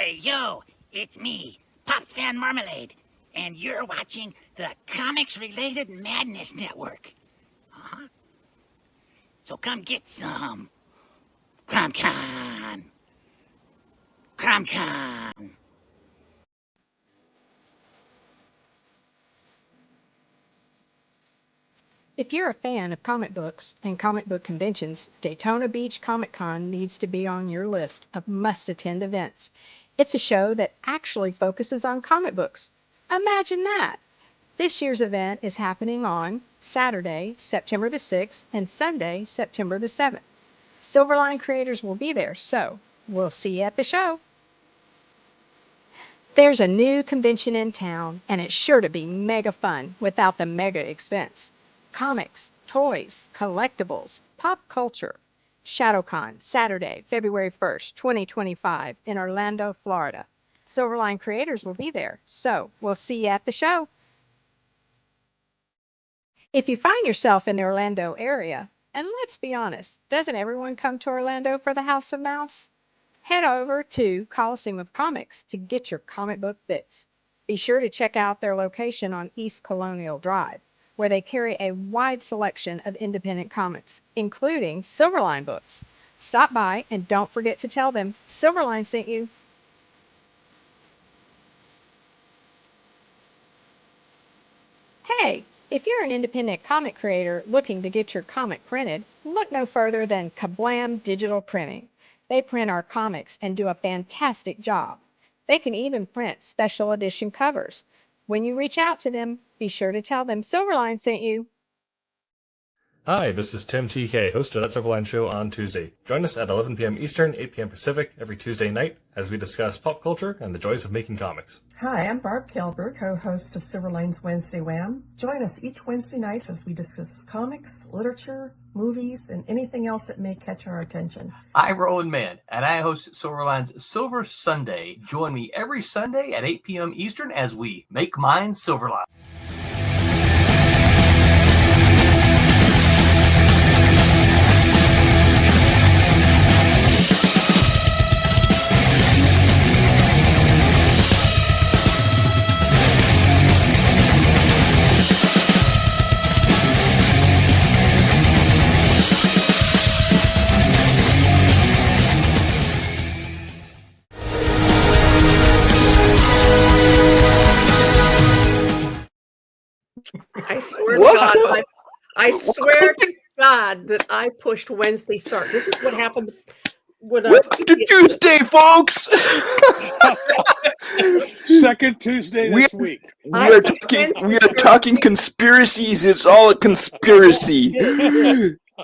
Hey, yo, it's me, Pops Fan Marmalade, and you're watching the Comics-Related Madness Network. Uh-huh. So come get some. CromCon. CromCon. If you're a fan of comic books and comic book conventions, Daytona Beach Comic Con needs to be on your list of must-attend events. It's a show that actually focuses on comic books. Imagine that! This year's event is happening on Saturday, September the 6th, and Sunday, September the 7th. Silverline creators will be there, so we'll see you at the show. There's a new convention in town, and it's sure to be mega fun without the mega expense. Comics, toys, collectibles, pop culture. ShadowCon, Saturday, February 1st, 2025, in Orlando, Florida. Silverline creators will be there, so we'll see you at the show. If you find yourself in the Orlando area, and let's be honest, doesn't everyone come to Orlando for the House of Mouse? Head over to Coliseum of Comics to get your comic book fix. Be sure to check out their location on East Colonial Drive, where they carry a wide selection of independent comics, including Silverline books. Stop by and don't forget to tell them Silverline sent you. Hey, if you're an independent comic creator looking to get your comic printed, look no further than Kablam Digital Printing. They print our comics and do a fantastic job. They can even print special edition covers. When you reach out to them, be sure to tell them Silverline sent you. Hi, this is Tim TK, host of That Silverline Show on Tuesday. Join us at 11 p.m. Eastern, 8 p.m. Pacific every Tuesday night as we discuss pop culture and the joys of making comics. Hi, I'm Barb Kilber, co-host of Silverline's Wednesday Wham. Join us each Wednesday nights as we discuss comics, literature, movies, and anything else that may catch our attention. I'm Roland Mann, and I host Silverline's Silver Sunday. Join me every Sunday at 8 p.m. Eastern as we make mine Silverline. I swear to God that I pushed Wednesday start. This is what happened when Welcome to Tuesday, folks. Second Tuesday this week. We are talking conspiracies. It's all a conspiracy.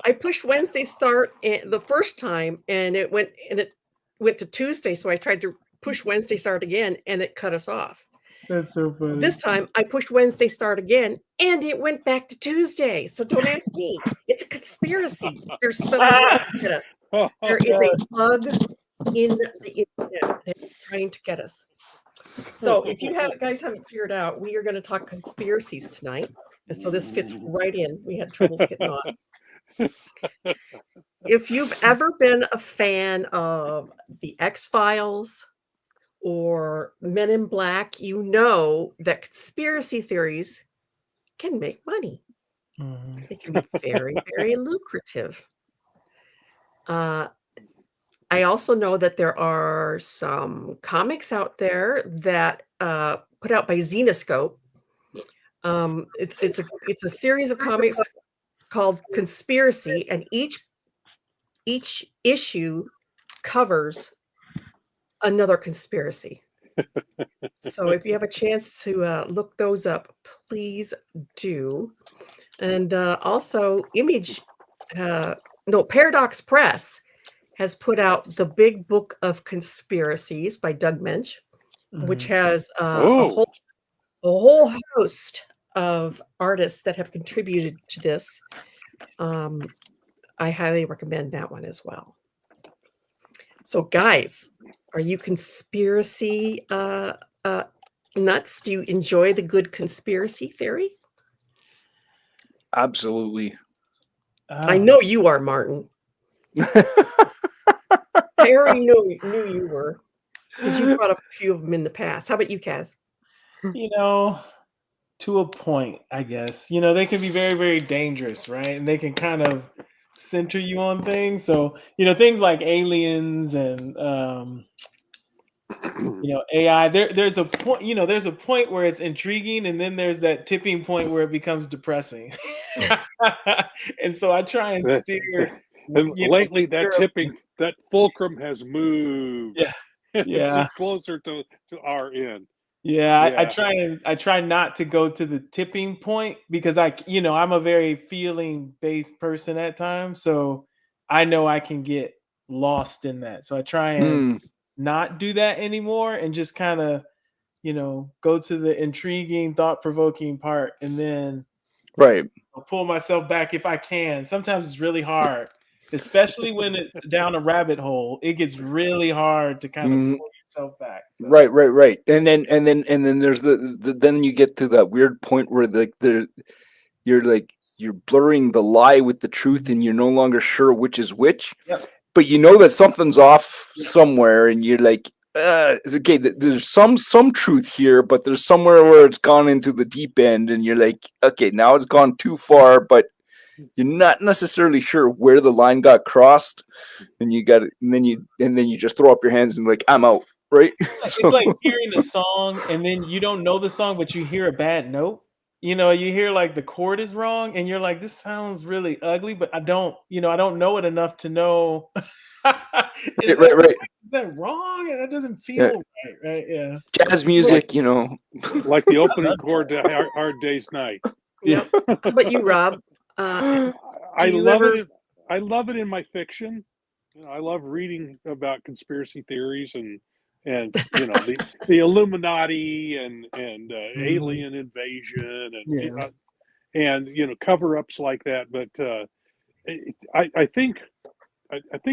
I pushed Wednesday start the first time, and it went to Tuesday. So I tried to push Wednesday start again, and it cut us off. That's so funny. This time I pushed Wednesday start again, and it went back to Tuesday. So don't ask me. It's a conspiracy. There's someone trying to get us. There is a bug in the internet that's trying to get us. So if you guys haven't figured out, we are going to talk conspiracies tonight. And so this fits right in. We had troubles getting on. If you've ever been a fan of the X-Files or Men in Black, you know that conspiracy theories can make money. They can be very, very lucrative. I also know that there are some comics out there that put out by Zenoscope. It's a series of comics called Conspiracy, and each issue covers another conspiracy. So if you have a chance to look those up, please do. And also Paradox Press has put out The Big Book of Conspiracies by Doug Mensch, which has a whole host of artists that have contributed to this. I highly recommend that one as well. So guys, are you conspiracy nuts? Do you enjoy the good conspiracy theory? Absolutely. I know you are, Martin. I already knew you were. Because you brought up a few of them in the past. How about you, Kaz? To a point, I guess. They can be very, very dangerous, right? And they can kind of center you on things. So, things like aliens and AI. There's a point. There's a point where it's intriguing, and then there's that tipping point where it becomes depressing. And so I try and steer. And lately, that fulcrum has moved. Yeah, yeah. It's closer to our end. Yeah, I try not to go to the tipping point because I'm a very feeling based person at times, so I know I can get lost in that. So I try and not do that anymore and just kind of, go to the intriguing, thought provoking part and then I'll pull myself back if I can. Sometimes it's really hard, especially when it's down a rabbit hole. It gets really hard to kind of pull yourself back. So. Right. And then there's then you get to that weird point where you're blurring the lie with the truth and you're no longer sure which is which. Yep. But you know that something's off somewhere and you're like, okay, there's some truth here, but there's somewhere where it's gone into the deep end and you're like, okay, now it's gone too far, but you're not necessarily sure where the line got crossed, and then you just throw up your hands and like, I'm out, right? It's like hearing a song and then you don't know the song, but you hear a bad note. You hear like the chord is wrong, and you're like, this sounds really ugly, but I don't know it enough to know. Is that wrong? That doesn't feel right? Yeah. Jazz music, like the opening chord to Hard Day's Night. Yeah. But you, Rob, I love it. I love it in my fiction. I love reading about conspiracy theories and the Illuminati and alien invasion and cover-ups like that. But I think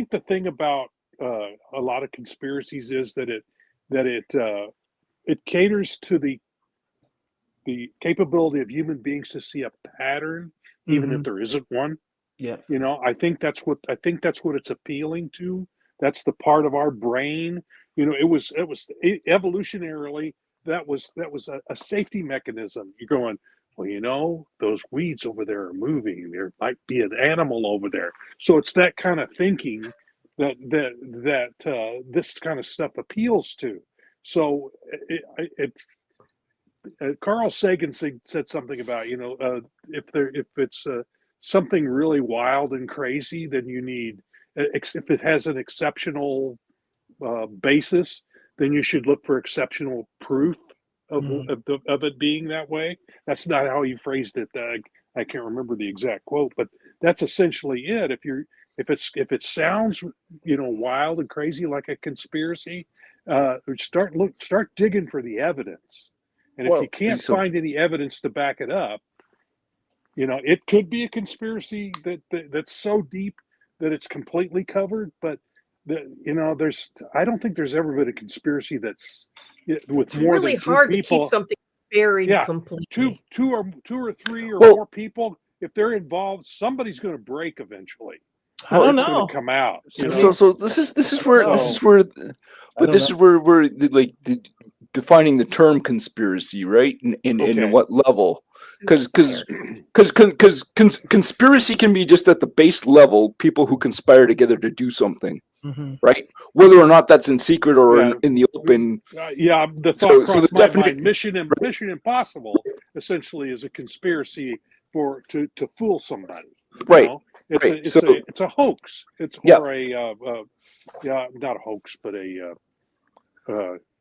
the thing about a lot of conspiracies is that it caters to the capability of human beings to see a pattern, even if there isn't one. Yeah. I think that's what it's appealing to. That's the part of our brain. It was evolutionarily that was a safety mechanism. You're going, well, those weeds over there are moving. There might be an animal over there. So it's that kind of thinking that this kind of stuff appeals to. So Carl Sagan said something about if it's something really wild and crazy, then you need, if it has an exceptional basis, then you should look for exceptional proof of it being that way. That's not how he phrased it. I can't remember the exact quote, but that's essentially it. If it sounds wild and crazy like a conspiracy, start digging for the evidence. And if you can't find any evidence to back it up, it could be a conspiracy that's so deep that it's completely covered. But I don't think there's ever been a conspiracy that's with more really than two hard people. To keep something buried completely. Two or three or more people, if they're involved, somebody's going to break eventually. I don't know. It's going to come out. So this is where we're like defining the term conspiracy, right? In what level? Because conspiracy can be just at the base level, people who conspire together to do something, right? Whether or not that's in secret or in the open. The thought crossed my mind. Mission Impossible essentially is a conspiracy to fool somebody. Right. It's a hoax. It's or not a hoax, but a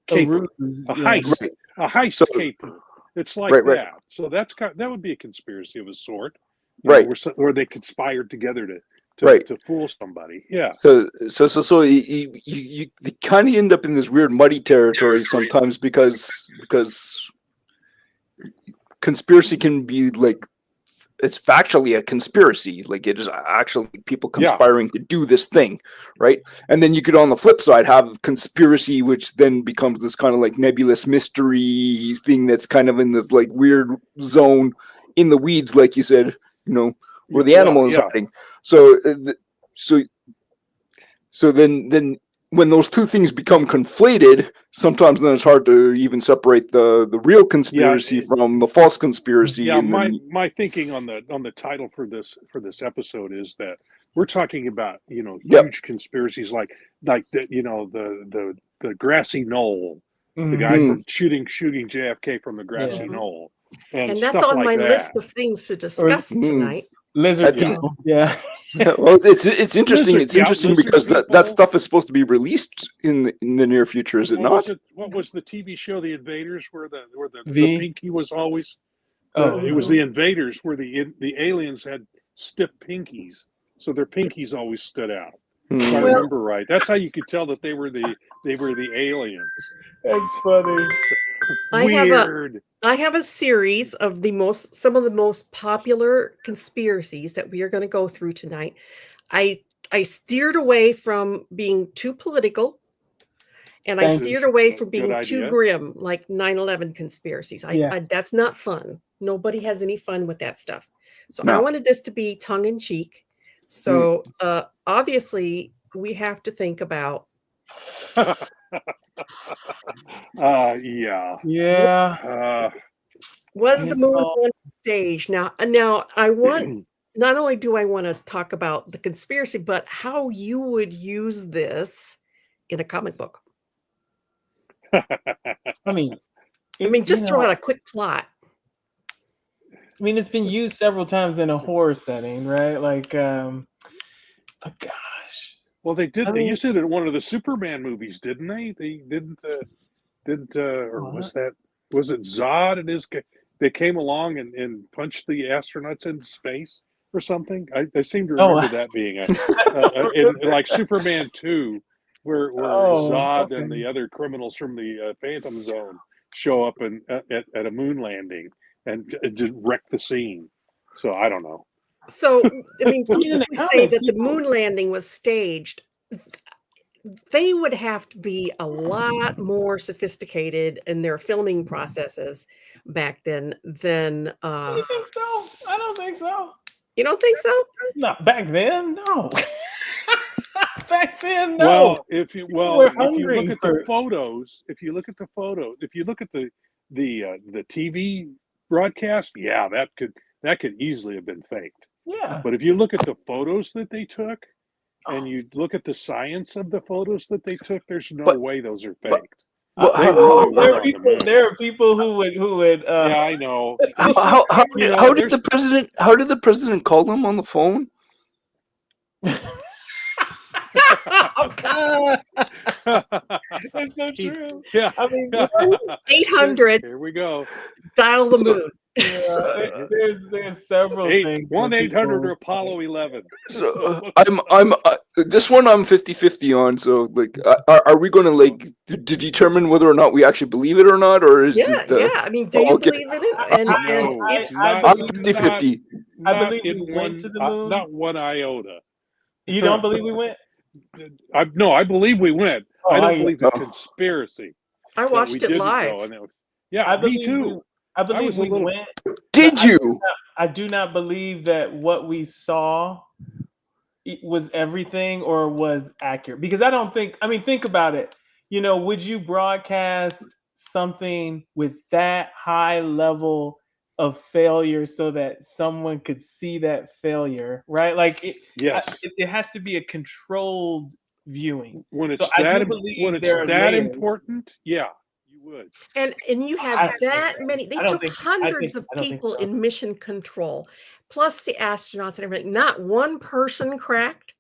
caper, a heist, a heist caper. It's like that. So that would be a conspiracy of a sort, where they conspired together to fool somebody. Yeah. So you kind of end up in this weird muddy territory sometimes because conspiracy can be like, it's factually a conspiracy. Like it is actually people conspiring to do this thing, right? And then you could, on the flip side, have conspiracy, which then becomes this kind of like nebulous mystery thing that's kind of in this like weird zone in the weeds, like you said, where the animal is hiding. So then when those two things become conflated, sometimes then it's hard to even separate the real conspiracy from the false conspiracy. Yeah, and my thinking on the title for this episode is that we're talking about Yep. huge conspiracies like the grassy knoll, the guy Mhm. from shooting JFK from the grassy knoll, and And stuff that's on like my that. list of things to discuss tonight. Lizard That's- people. Yeah. Well, it's interesting. It's interesting lizard because that people. stuff is supposed to be released in the near future, is it not? What was the TV show, The Invaders, where the The- pinky was always? Oh, It was The Invaders, where the aliens had stiff pinkies, so their pinkies always stood out. If I Hmm. remember right, that's how you could tell that they were the aliens. That's funny. Weird. I have a series of some of the most popular conspiracies that we are going to go through tonight. I steered away from being too political, and I Thank steered away from being Good too idea. grim, like 9/11 conspiracies. That's not fun. Nobody has any fun with that stuff. So I No. wanted this to be tongue in cheek. So obviously we have to think about Yeah. Yeah. was the moon Well- on stage? Now I want not only do I want to talk about the conspiracy, but how you would use this in a comic book. I mean, Just throw out a quick plot. I mean, it's been used several times in a horror setting, right? Like, but gosh, Well, they did. I They mean- used it in one of the Superman movies, didn't they? They didn't. Or was it Zod and his? They came along and punched the astronauts into space or something. I seem to remember that being in like Superman 2, where Zod and the other criminals from the Phantom Zone show up at a moon landing and just wreck the scene. So I don't know. So I mean, in people the who say comic, that the people- moon landing was staged, they would have to be a lot more sophisticated in their filming processes back then than You think so? I don't think so. you don't think so? Not back then, no. Back then, no. Well, if you were look hungry at for- the photos, if you look at the TV broadcast, yeah, that could easily have been faked. Yeah. But if you look at the photos that they took, and you look at the science of the photos that they took, there's no way those are faked. There are people who would. Yeah, I know. How did the president call him on the phone? It's so true. Yeah. I mean, 800 Here we go. dial the moon. there's several things. 1-800 Apollo 11. So I'm this one I'm 50-50 on. So like, are we going to like to determine whether or not we actually believe it or not, or is Yeah, it? yeah. I mean, do you okay. believe in it? And if I'm 50-50. I believe we went to the moon. Not one iota. You don't believe we went? I believe we went. Oh, I don't believe the conspiracy. I that watched we it didn't live. go, and it was, yeah, I me believe too. I believe was a we little- went. Did you? I do not believe that what we saw was everything or was accurate, because I don't think. I mean, think about it. You know, would you broadcast something with that high level of failure so that someone could see that failure, right? Like, Yes. it has to be a controlled viewing. When it's So I do that believe when it's there are that layers. important, yeah, you would. And you I have don't that think so. many. They I don't took think- I hundreds think- of I don't think people so. in mission control, plus the astronauts and everything. Not one person cracked.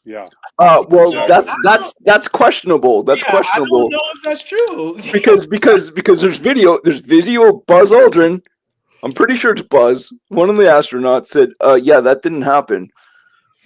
Yeah. Well, No, that's questionable. That's Yeah, questionable I don't know if that's true. because there's video. There's video of Buzz Aldrin. I'm pretty sure it's Buzz. One of the astronauts said, "Yeah, that didn't happen."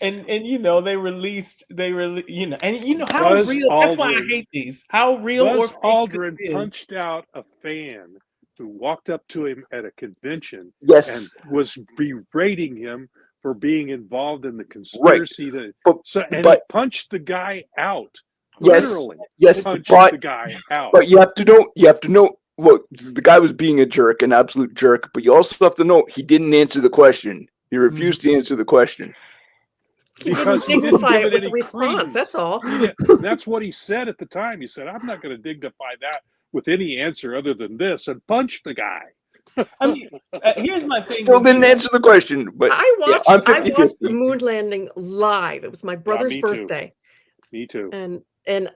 And you know they released you know, and you know how Buzz real. That's why I Aldrin. hate these. How real or Buzz fake Aldrin this is. punched out a fan who walked up to him at a convention Yes. and was berating him for being involved in the conspiracy. But- He but- punched the guy out. Yes. Literally. Yes, Punched but the guy out. But you have to know. Well, the guy was being a jerk, an absolute jerk. But you also have to know he didn't answer the question. He refused to answer the question. He didn't Because he didn't dignify give it it with the any response. credence. That's all. That's what he said at the time. He said, "I'm not going to dignify that with any answer other than this," and punched the guy. I mean, here's my thing. Still didn't answer the question, but I yeah, watched. I'm I watched the 50-50. moon landing live. It was my brother's me too. birthday, Me too. and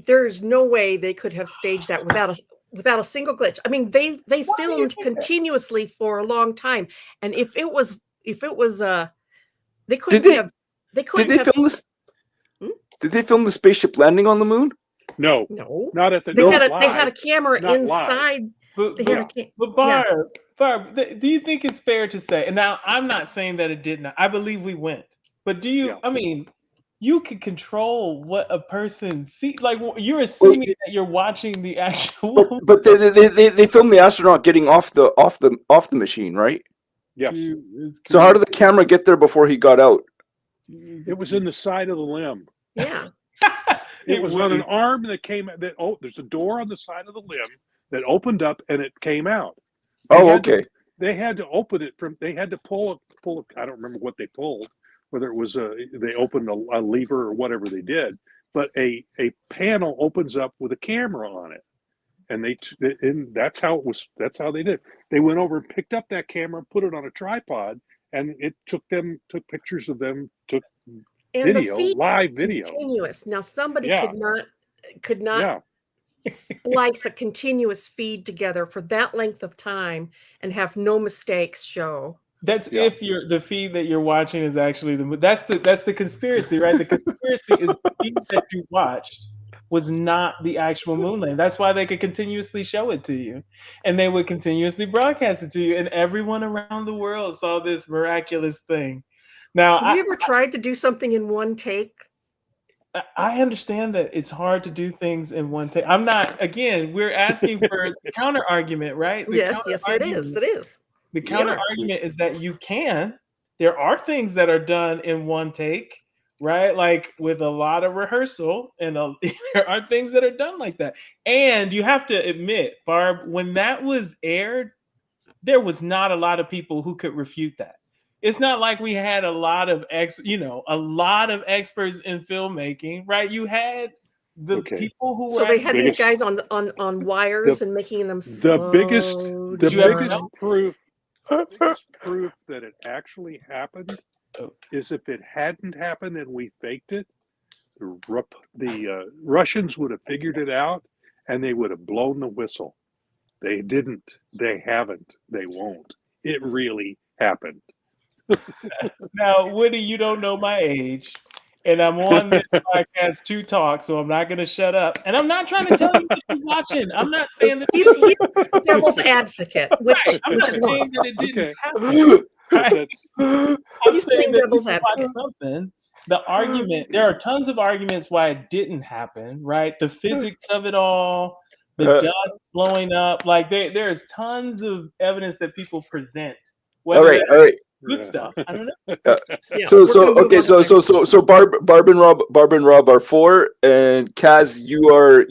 there's no way they could have staged that without a single glitch. I mean, they Why do you filmed think that? continuously for a long time, and if it was they Did couldn't they? have they Did couldn't they have film this? Hmm? Did they film the spaceship landing on the moon? No, no. not at the. They no, had a live. camera Not live. inside. But, They but, had a but Barb, do you think it's fair to say? And now I'm not saying that it didn't. I believe we went. But do you? Yeah. I mean, you can control what a person sees. Like you're assuming that you're watching the actual. But they filmed the astronaut getting off the machine, right? Yes, So how did the camera get there before he got out? it was in the side of the limb. Yeah. It was on an arm that came. There's a door on the side of the limb that opened up and it came out. Oh, okay. They had to open it from. They had to pull. I don't remember what they pulled. Whether it was they opened a lever or whatever they did, but a panel opens up with a camera on it, and that's how it was. That's how they did. They went over and picked up that camera, put it on a tripod, and it took pictures of them, took And video, the feed live was video. continuous. Now somebody Yeah. could not Yeah, splice a continuous feed together for that length of time and have no mistakes show. That's if the feed that you're watching is actually that's the conspiracy, right? The conspiracy is the feed that you watched was not the actual moon landing. That's why they could continuously show it to you, and they would continuously broadcast it to you, and everyone around the world saw this miraculous thing. Now, Have you ever tried to do something in one take? I understand that it's hard to do things in one take. I'm not. Again, we're asking for the counter argument, right? Yes, it is. It is. The counter argument is that you can. There are things that are done in one take, right? Like with a lot of rehearsal, and there are things that are done like that. And you have to admit, Barb, when that was aired, there was not a lot of people who could refute that. It's not like we had a lot of experts in filmmaking, right? You had the people who So were they had these guys on wires and making them slow. the biggest proof that it actually happened is if it hadn't happened and we faked it, the Russians would have figured it out and they would have blown the whistle. They didn't. They haven't. They won't. It really happened. Now, Woody, you don't know my age, and I'm on this podcast to talk, so I'm not going to shut up. And I'm not trying to tell you what you're watching. I'm not saying that He's devil's advocate, which I'm not is saying that it didn't happen. Right? I'm He's saying playing that devil's you can watch advocate. something. The argument, there are tons of arguments why it didn't happen, right? The physics of it all, the dust blowing up, like there's tons of evidence that people present. All right. Good stuff. I don't know. So Barb and Rob are 4, and Kaz, you're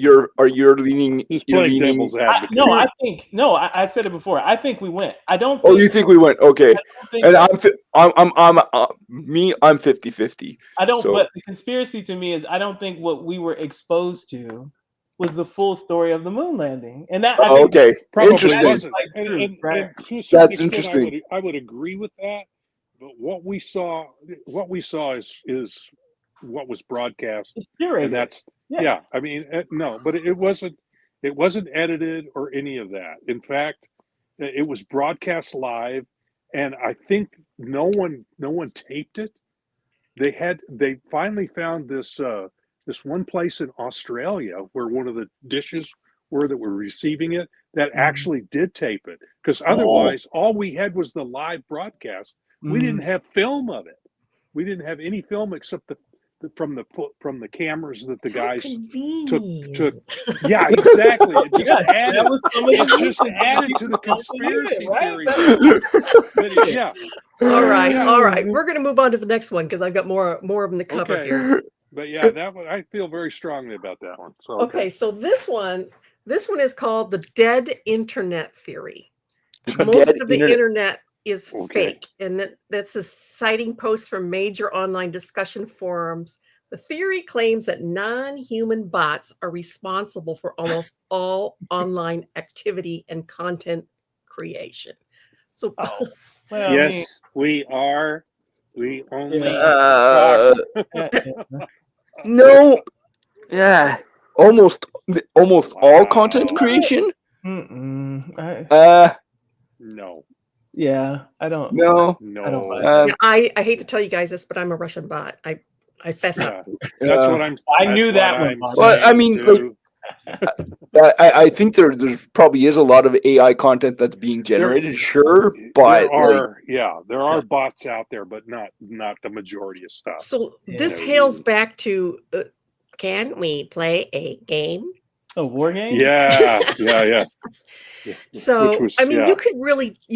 leaning. He's playing devil's advocate. I said it before. I think we went. I don't. Oh, you think we went? Okay. And I'm 50-50. I don't. But the conspiracy to me is I don't think what we were exposed to was the full story of the moon landing, and that. Okay, interesting. That's interesting. I would agree with that, but what we saw is what was broadcast, and that's yeah. I mean, no, but it wasn't edited or any of that. In fact, it was broadcast live, and I think no one taped it. They finally found this one place in Australia where one of the dishes were that were receiving it that actually did tape it, because otherwise all we had was the live broadcast. We didn't have film of it. We didn't have any film except from the cameras that the guys took. Yeah, exactly. It just added to the conspiracy theory. Yeah. All right. We're going to move on to the next one because I've got more of them to cover here. But yeah, that one I feel very strongly about that one. So okay, so this one is called the dead internet theory. Most of the internet is Okay. fake, and that's a citing posts from major online discussion forums. The theory claims that non-human bots are responsible for almost all online activity and content creation. So, Oh, well, I mean, Yes, we are. We only Uh, yeah, no, yeah, almost all content Wow. creation. mm-mm. No. Yeah, I don't No, buy No. that. I hate to tell you guys this, but I'm a Russian bot. I fess Yeah. up. That's what I'm. I that's knew what that one, I'm Bobby. Well, I saying mean, like, too. I think there probably is a lot of AI content that's being generated, sure, but There like, are bots out there, but not the majority of stuff. So this Yeah. hails back to can we play a game? A war game? Yeah. So Which was, I mean, yeah. you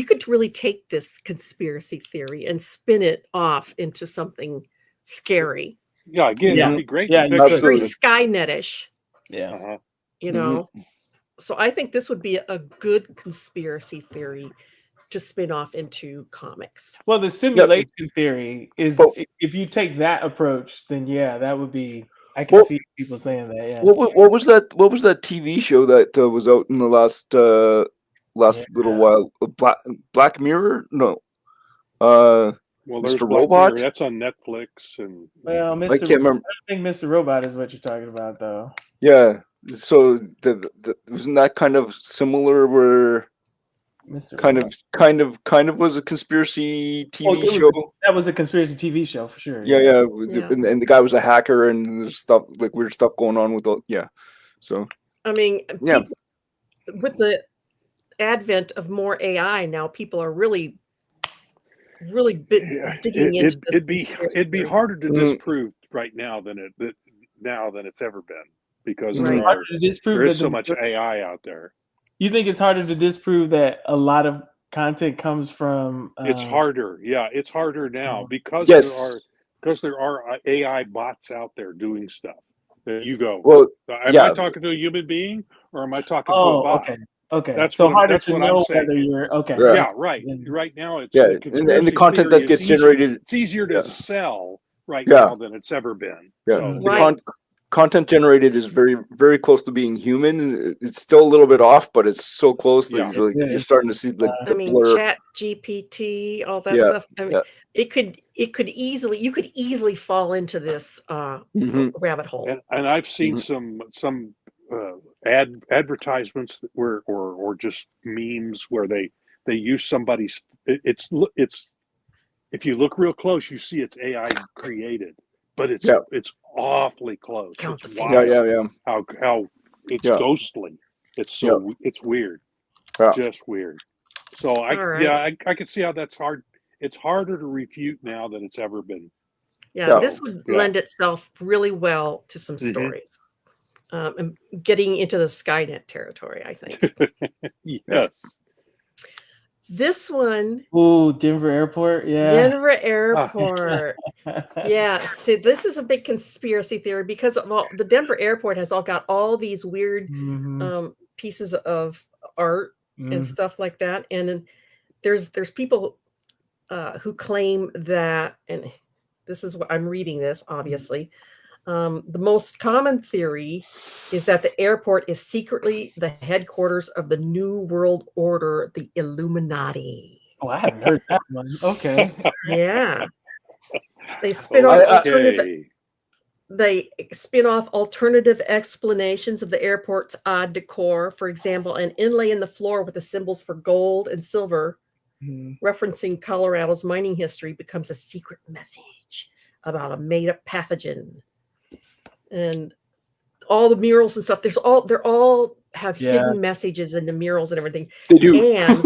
could really take this conspiracy theory and spin it off into something scary. Yeah, again, Yeah. it'd be great Yeah, to you fix could. Very it. Skynet-ish, Yeah. Uh-huh. you Mhm. know. So I think this would be a good conspiracy theory to spin off into comics. Well, the simulation theory is Well- if you take that approach, then yeah, that would be. I can Well- see people saying that. Yeah. what was that? What was that TV show that was out in the last little while? Black Mirror? No. Well, there's Mr. Black Robot? Mirror. That's on Netflix, and Well, I Mr. can't remember. I think Mr. Robot is what you're talking about, though. Yeah. So wasn't that kind of similar? Where Mr. kind Robot. of was a conspiracy TV Oh, it was- show. That was a conspiracy TV show for sure. Yeah. Yeah. And the guy was a hacker, and there's stuff like weird stuff going on with the So I mean, Yeah. people, with the advent of more AI now, people are really digging into this. it'd be conspiracy harder to Mm. disprove right now than it's ever been, because Right. Harder to disprove there is that so the- much AI out there. You think it's harder to disprove that a lot of content comes from? It's harder. Yeah, it's harder now because Yes. there are AI bots out there doing stuff. That you go, Well, am yeah. I talking to a human being or am I talking to a Oh, bot? okay. That's so what- harder that's to what I'm know saying. whether you're okay. Yeah. Yeah, right. Then- Right now, it's Yeah, the and the conspiracy content theory that is gets easier- generated. It's easier to Yeah. sell right Yeah. now than it's ever been. Yeah, So, the Right. content generated is very, very close to being human. It's still a little bit off, but it's so close that Yeah. you're, like, Yeah. you're starting to see the I mean, blur. Chat GPT, all that Yeah, stuff. I mean, yeah. you could easily fall into this Mhm. rabbit hole. and I've seen some advertisements that were or just memes where they use somebody's. It's if you look real close, you see it's AI created, but it's Yeah. it's awfully close. Count It's the Yeah, fingers. yeah. how it's Yeah. ghostly. It's it's weird, Yeah. just weird. So All right. I can see how that's hard. It's harder to refute now than it's ever been. Yeah, Yeah. this would Yeah. lend itself really well to some Mhm. stories. And getting into the Skynet territory, I think. Yes. This one, Ooh, Denver Airport. Yeah. Denver Airport. Yeah, see, this is a big conspiracy theory because the Denver Airport has got all these weird Mhm. pieces of art Mhm. and stuff like that, and then there's people who claim that, and this is what I'm reading this obviously. The most common theory is that the airport is secretly the headquarters of the New World Order, the Illuminati. Oh, I haven't heard that one. Okay. Yeah. They spin off alternative. Okay. They spin off alternative explanations of the airport's odd decor. For example, an inlay in the floor with the symbols for gold and silver, Mhm. referencing Colorado's mining history, becomes a secret message about a made-up pathogen. And all the murals and stuff, they're all have Yeah. hidden messages in the murals and everything. They do. And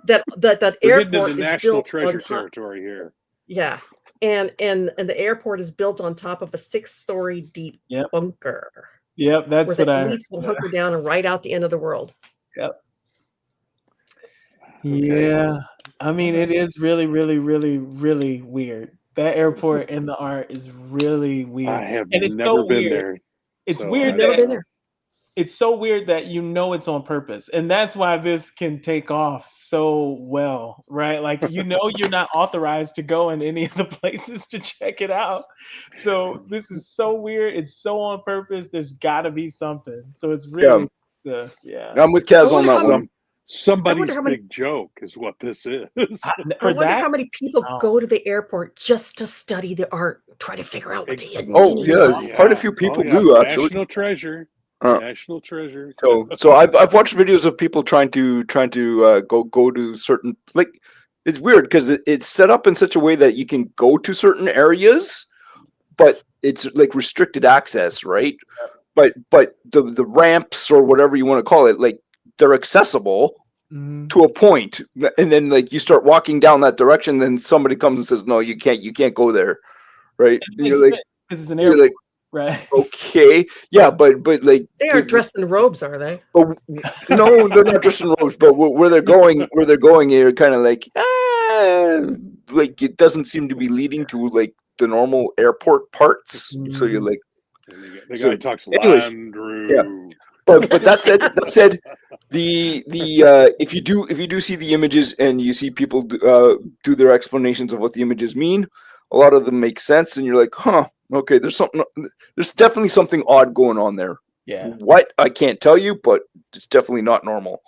that We're getting airport into is national built treasure on top. territory here. Yeah. And the airport is built on top of a 6-story deep Yep. bunker Yep, where that's the what I. elites will hunker down and ride out the end of the world. Yep. Okay. Yeah, I mean, it is really, really, really, really weird. That airport and the art is really weird. I have And it's never so been weird. there. It's so weird I've never that been there. it's so weird that it's on purpose, and that's why this can take off so well, right? Like you're not authorized to go in any of the places to check it out. So this is so weird. It's so on purpose. There's got to be something. So it's Yeah, really yeah. I'm with I Kaz on wonder that how one. Somebody's how many- big joke is what this is. I For wonder that, how many people oh. go to the airport just to study the art, try to figure out what the hidden Oh meaning yeah, is. quite a few people do actually. National treasure. Uh, National treasure. So I've watched videos of people trying to go to certain, like, it's weird because it's set up in such a way that you can go to certain areas, but it's like restricted access, right? But the ramps or whatever you want to call it, like, they're accessible to a point, and then like you start walking down that direction, then somebody comes and says, "No, you can't go there," right? And you're like, because it's an you're airport, like, right? okay, yeah, but like They aren't dressed in robes, are they? but no, they're not dressed in robes. But where they're going, you're kind of like, like it doesn't seem to be leading to like the normal airport parts. So you're like, The so guy talks anyways, Landrew. yeah. But that said, the if you do see the images and you see people do their explanations of what the images mean, a lot of them make sense, and you're like, huh, okay, there's definitely something odd going on there. Yeah. What, I can't tell you, but it's definitely not normal.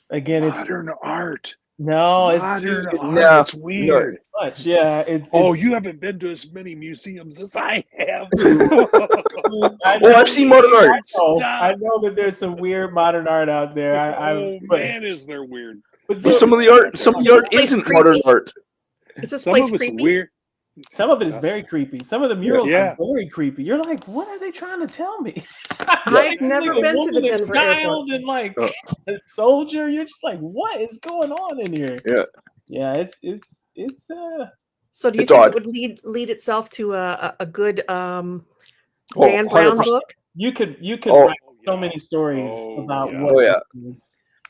Again, it's modern art. no, it's Modern too art. Yeah. It's weird. much. Yeah, it's You haven't been to as many museums as I have. I've seen modern art. I know that there's some weird modern art out there. Man, is there weird. But some of the art isn't modern art. Is this Some place of it's creepy? weird. Some of it is very creepy. Some of the murals Yeah. are very creepy. You're like, what are they trying to tell me? I've never Like a been to the woman, a Denver airport. child, and like a soldier. You're just like, what is going on in here? Yeah. Yeah, it's So do you It's think odd. it would lead itself to a good Dan 100%. Brown book? you could Oh, write so many stories about yeah. what Oh, yeah. it is.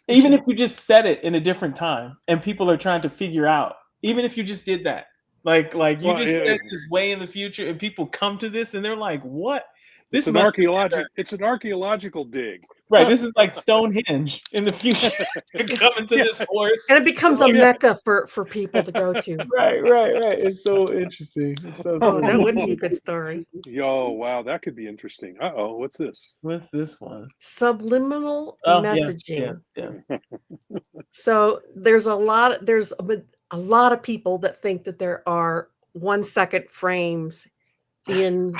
Even if you just set it in a different time and people are trying to figure out, even if you just did that, like you Well, just yeah. said this way in the future and people come to this and they're like, what? It's an archaeological dig. Right, this is like Stonehenge in the future. You're coming to this horse. And it becomes a mecca for people to go to. Right. It's so interesting. It's so Oh, that would be a good story. Yo, wow, that could be interesting. Uh-oh, what's this? What's this one? Subliminal Oh, messaging. Yeah. So there's a lot of people that think that there are 1-second frames in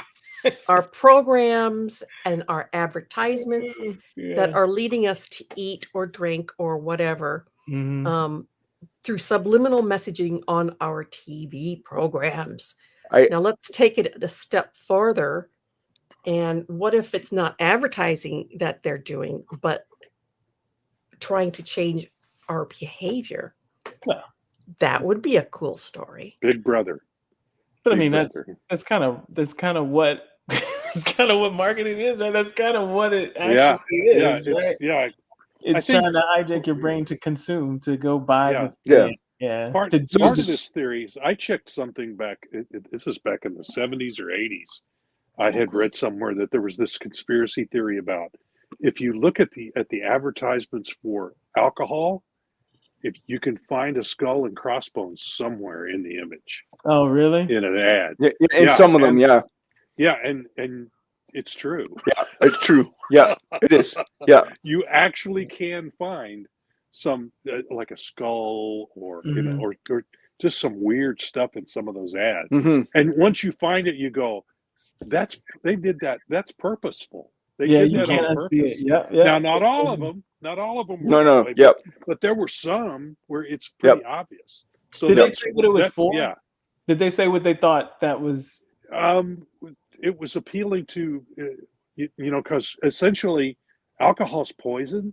our programs and our advertisements that are leading us to eat or drink or whatever through subliminal messaging on our TV programs. Now let's take it a step further. And what if it's not advertising that they're doing, but trying to change our behavior? Well, that would be a cool story. Big Brother. But I mean, that's kind of what that's kind of what marketing is, right? That's kind of what it actually is, right? It's trying to hijack your brain to consume, to go buy. Part of this theory is I checked something back. This is back in the 70s or 80s. I had read somewhere that there was this conspiracy theory about if you look at the advertisements for alcohol, if you can find a skull and crossbones somewhere in the image. Oh, really? In an ad. In some of them, yeah. Yeah, and it's true. Yeah, it's true. Yeah, it is. Yeah. You actually can find some like a skull or you know or just some weird stuff in some of those ads. And once you find it, you go, they did that. That's purposeful. They did that on purpose. Now, not all of them. Not all of them. No. Way, Yep. But there were some where it's pretty obvious. So did they say what it was for? Yeah. Did they say what they thought that was? It was appealing to, because essentially alcohol's poison,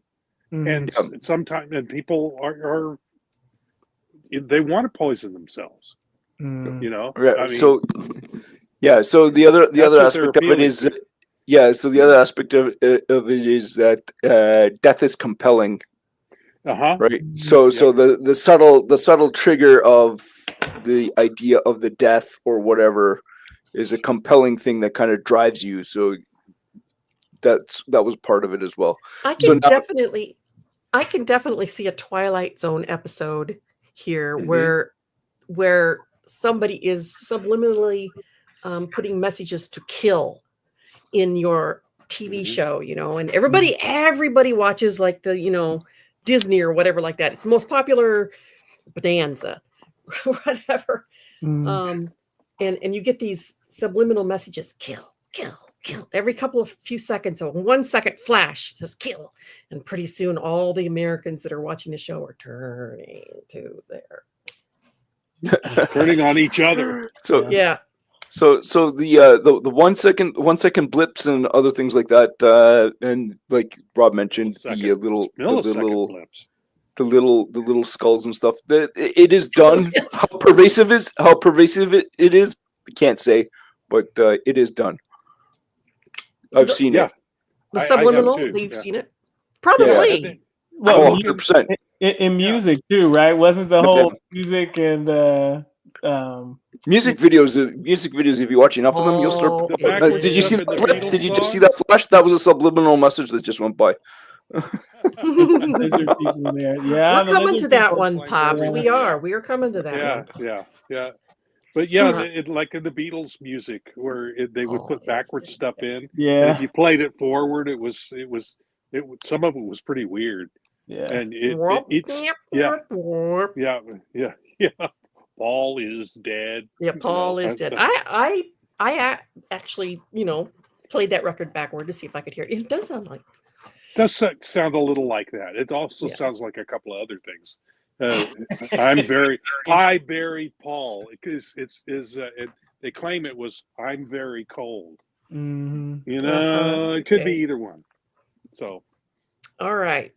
and sometimes people are they want to poison themselves. Yeah. I mean, So the other aspect of it is. So the other aspect of it is that death is compelling. Right. So the subtle trigger of the idea of the death or whatever is a compelling thing that kind of drives you. So that was part of it as well. I So can now, definitely see a Twilight Zone episode here Mhm. where somebody is subliminally putting messages to kill in your TV Mhm. show, and everybody watches like the Disney or whatever like that. It's the most popular Bonanza, whatever. Mm. And you get these subliminal messages: kill, kill, kill. Every few seconds, so 1 second flash says kill, and pretty soon all the Americans that are watching the show are turning to their Turning on each other. so yeah. so the 1 second blips and other things like that, and like Rob mentioned, the Millisecond blips. the little skulls and stuff. It is done. How pervasive it is, I can't say, but it is done. I've seen Yeah. it. The I have subliminal, too, you've yeah. seen it? Probably. Well, Oh, 100%. in music too, right? Wasn't the Yeah. whole music and Music videos. If you watch enough of them, you'll start. The backwards Did you see stuff that in the blip? Beatles Did you just see song? that flash? That was a subliminal message that just went by. lizard people there. Yeah, We're the coming lizard to that people. one, Like Pops. that. We are. We are coming to that Yeah, one. yeah. But yeah, it, like in the Beatles music, where they would put backwards stuff in, and Yeah, if you played it forward, some of it was pretty weird, yeah. and it's yeah. Paul is dead. Yeah, Paul is dead. I actually, played that record backward to see if I could hear it. It does sound like. Does sound a little like that. It also sounds like a couple of other things. I buried Paul because they claim it was I'm very cold. Mm-hmm. It could be either one. So, all right.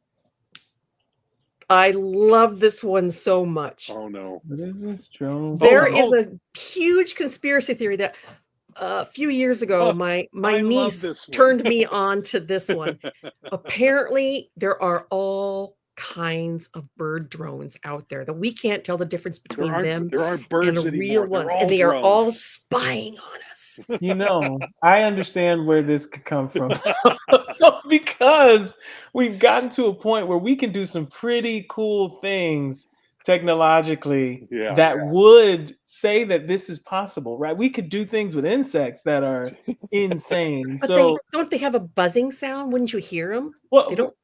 I love this one so much. Oh no! What is this, Joe? There is a huge conspiracy theory that a few years ago, my niece turned me on to this one. Apparently, there are all kinds of bird drones out there that we can't tell the difference between them there aren't birds and anymore. real ones, They're and they drones. are all spying on us. I understand where this could come from because we've gotten to a point where we can do some pretty cool things technologically that would say that this is possible, right? We could do things with insects that are insane. But don't they have a buzzing sound? Wouldn't you hear them? Well, they don't.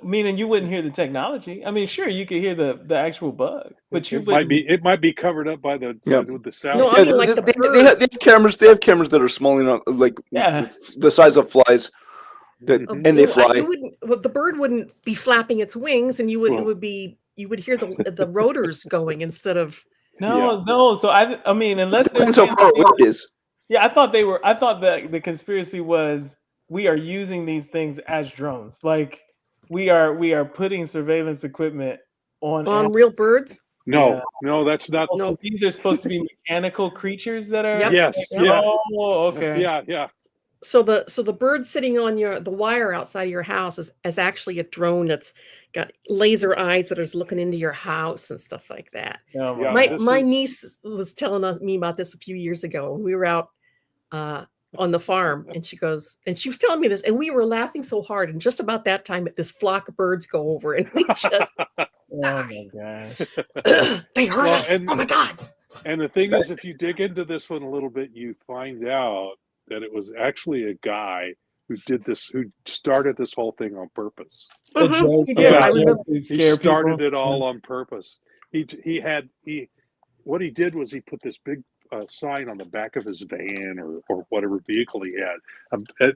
Meaning you wouldn't hear the technology. I mean, sure, you could hear the actual bug, but it might be covered up by the sound. No, I mean like they have cameras. They have cameras that are small enough, like the size of flies, and they fly. The bird wouldn't be flapping its wings, and you would hear the rotors going instead of. No. So I mean, unless depends how far away it is. Yeah, I thought that the conspiracy was we are using these things as drones, like. We are putting surveillance equipment on real birds. No, that's not. So these are supposed to be mechanical creatures that are. Yep. Yes. Yeah. Oh, okay. Yeah. So the bird sitting on the wire outside of your house is actually a drone that's got laser eyes that is looking into your house and stuff like that. My niece was telling me about this a few years ago. We were out on the farm, and she was telling me this, and we were laughing so hard, and just about that time this flock of birds go over, and we just oh my god. They heard us. Oh my god. And the thing is, if you dig into this one a little bit, you find out that it was actually a guy who started this whole thing on purpose. He started it all on purpose. What he did was he put this big sign on the back of his van or whatever vehicle he had,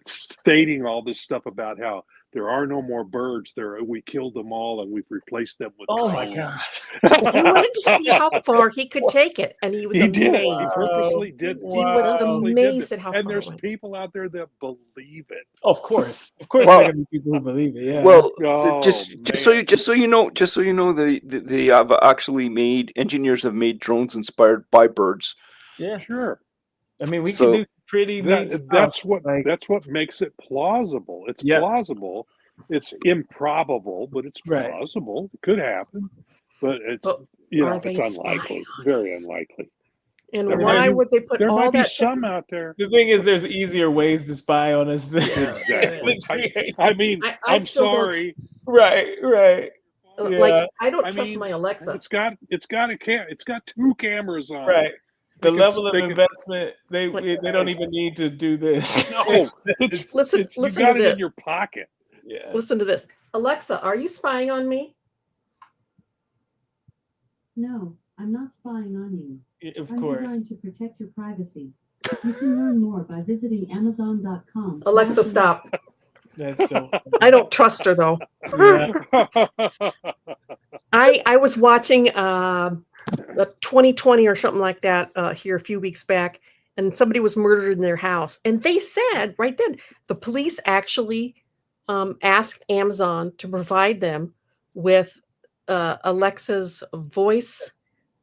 stating all this stuff about how there are no more birds. We killed them all and we've replaced them with. Oh my gosh! He wanted to see how far he could take it, and he was amazed. He purposely did. He was amazed at how far. And there's people out there that believe it. Of course, there are gonna be people who believe it. Yeah. Well, just so you know, they have actually engineers have made drones inspired by birds. Yeah, sure. I mean, we can do pretty neat stuff. That's what makes it plausible. It's plausible. It's improbable, but it's plausible. It could happen, but it's unlikely. Very unlikely. And There why might be- would they put There all might be that? some out there. The thing is, there's easier ways to spy on us than Exactly. create. I mean, I I'm still don't- sorry. Right. Yeah. Like I don't I trust mean, my Alexa. it's got two cameras on. Right. The They can- level of they can- investment, they Like- don't even need to do this. No, Listen you to got it this. in your pocket. Yeah. Listen to this. Alexa, are you spying on me? No, I'm not spying on you. Of I'm course. designed to protect your privacy. You can learn more by visiting Amazon.com. Alexa, stop. That's so. I don't trust her though. Yeah. I was watching the 2020 or something like that here a few weeks back, and somebody was murdered in their house, and they said right then the police actually asked Amazon to provide them with Alexa's voice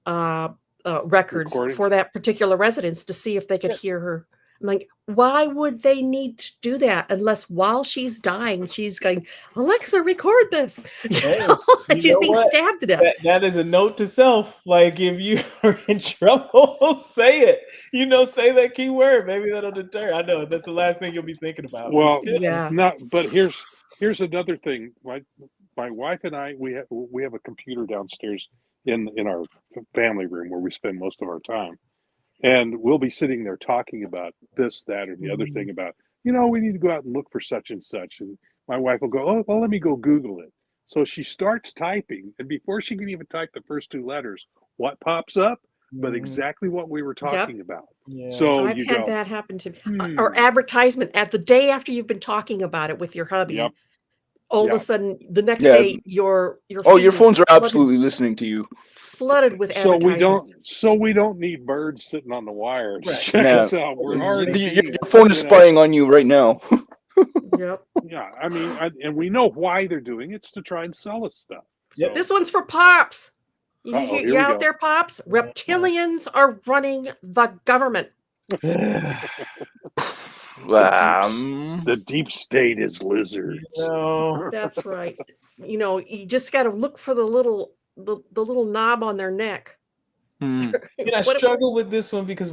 records Recording. for that particular residence to see if they could hear her. I'm like, why would they need to do that unless while she's dying, she's going, Alexa, record this. Hey, And you she's know being what? stabbed to death. That is a note to self. Like, if you are in trouble, say it. Say that keyword. Maybe that'll deter. I know that's the last thing you'll be thinking about. Well, Yeah. But here's another thing. My wife and I we have a computer downstairs in our family room where we spend most of our time, and we'll be sitting there talking about this, that, or the other thing about we need to go out and look for such and such, and my wife will go, oh, well, let me go Google it. So she starts typing, and before she can even type the first two letters, what pops up? But exactly what we were talking about. Yeah. So I've you had go, that happen to me. Or advertisement at the day after you've been talking about it with your hubby. Yep. All of Yep. a sudden, the next Yeah. day, your Oh, feed your is phones are flooded- absolutely listening to you. flooded with so advertisements. we don't need birds sitting on the wire to Right. check Yeah. us out. We're already Your being, phone is spying on you right now. Yep. Yeah, I mean, and we know why they're doing it. It's to try and sell us stuff. Yep. This one's for Pops. You, Uh-oh, you, here you we out go. there, Pops? Reptilians are running the government. The deep state is lizards. That's right. You just got to look for the little knob on their neck. Hmm. I struggle with this one because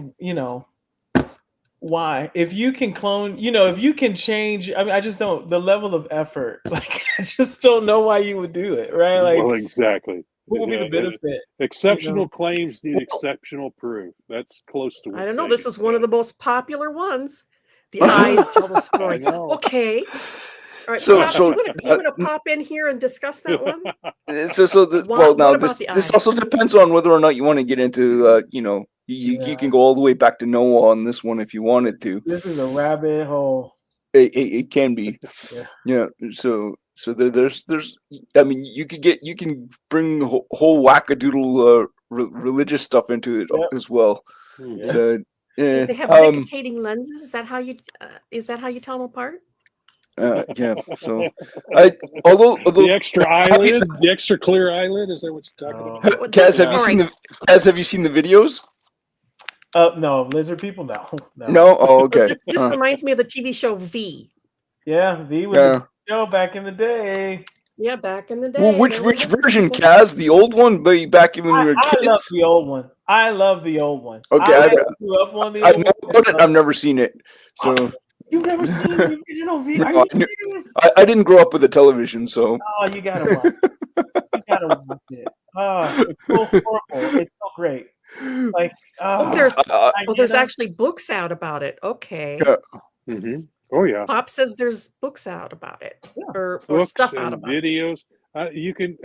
why? If you can clone, if you can change, I mean, I just don't. The level of effort, like, I just don't know why you would do it, right? Like, Well, exactly. what would be the benefit? Exceptional claims need exceptional proof. That's close to what I don't know. Sagan This is one of said. the most popular ones. The eyes tell the I story. know. Okay. All right, So- Pops, so, you want to pop in here and discuss that one? Well, now what about this the this eye? also depends on whether or not you want to get into you can go all the way back to Noah on this one if you wanted to. This is a rabbit hole. It can be. Yeah. So there's I mean you can bring whole wackadoodle religious stuff into it as well. Hmm. So They have nicotinating lenses. Is that how you tell them apart? yeah. So although The extra eyelid, the extra clear eyelid, is that what you're talking about? Kaz, have you All seen right. have you seen the videos? No, lizard people, no. No? Oh, okay. This reminds me of the TV show V. Yeah, V was Yeah. a show back in the day. Yeah, back in the day. Well, which there were version, people- Kaz? The old one, back when we were I love kids. the old one. I love the old one. Okay, I grew up on the I old know one. about it. I've never seen it, so You've never seen the original V? No, Are you I knew- serious? I didn't grow up with a television, so Oh, you gotta watch it. You gotta watch it. Oh, it's so horrible. It's so great. Like, Oh, there's Diana. actually books out about it. Okay. Yeah. Mm-hmm. Oh yeah. Pop says there's books out about it, or Books stuff and out about it. videos. You can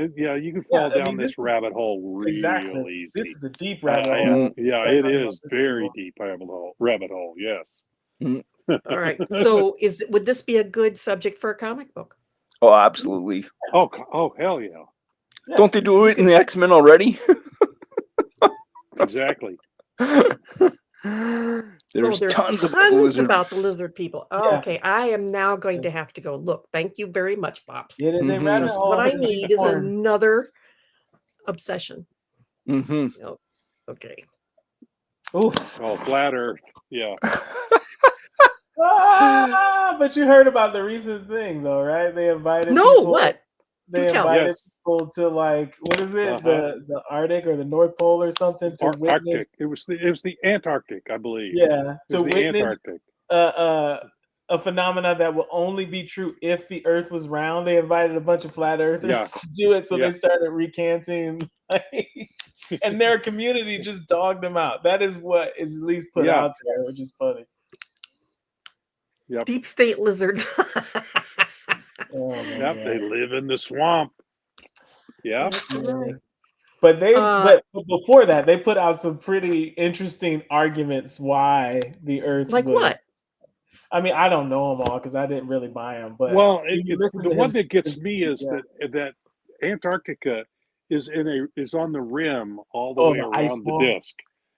fall I down mean, this this is- rabbit hole real exactly. easy. This is a deep rabbit hole. Yeah, it is very deep rabbit hole. Rabbit hole, yes. All right. So, would this be a good subject for a comic book? oh, absolutely. Oh, hell yeah! Don't they do it in the X-Men already? Exactly. There's there's tons about the tons lizard. about the lizard people. Oh, Yeah. okay. I am now going to have to go look. Thank you very much, Pops. It is a Mhm. rabbit Just hole. what I with a need is unicorn. another obsession. hmm Okay. Ooh. Oh, flat Earth. Yeah. But you heard about the recent thing, though, right? They invited. No, people- what? they Do tell. invited Yes. people to like what is it, Uh-huh. the Arctic or the North Pole or something to witness. Arctic. It was the Antarctic, I believe. Yeah, It to was the witness Antarctic. a phenomena that will only be true if the Earth was round. They invited a bunch of flat earthers Yeah. to do it, so Yeah. they started recanting, like, and their community just dogged them out. That is what is at least put Yeah. out there, which is funny. Yep. Deep state lizards. Oh my Yep. God. They live in the swamp. Yeah. That's right. But Uh, but before that, they put out some pretty interesting arguments why the Earth like was. what? I mean, I don't know them all because I didn't really buy them. But Well, when you listen the to one him that gets speak, me is yeah. that Antarctica is on the rim all the Oh, way the ice around the wall? disk.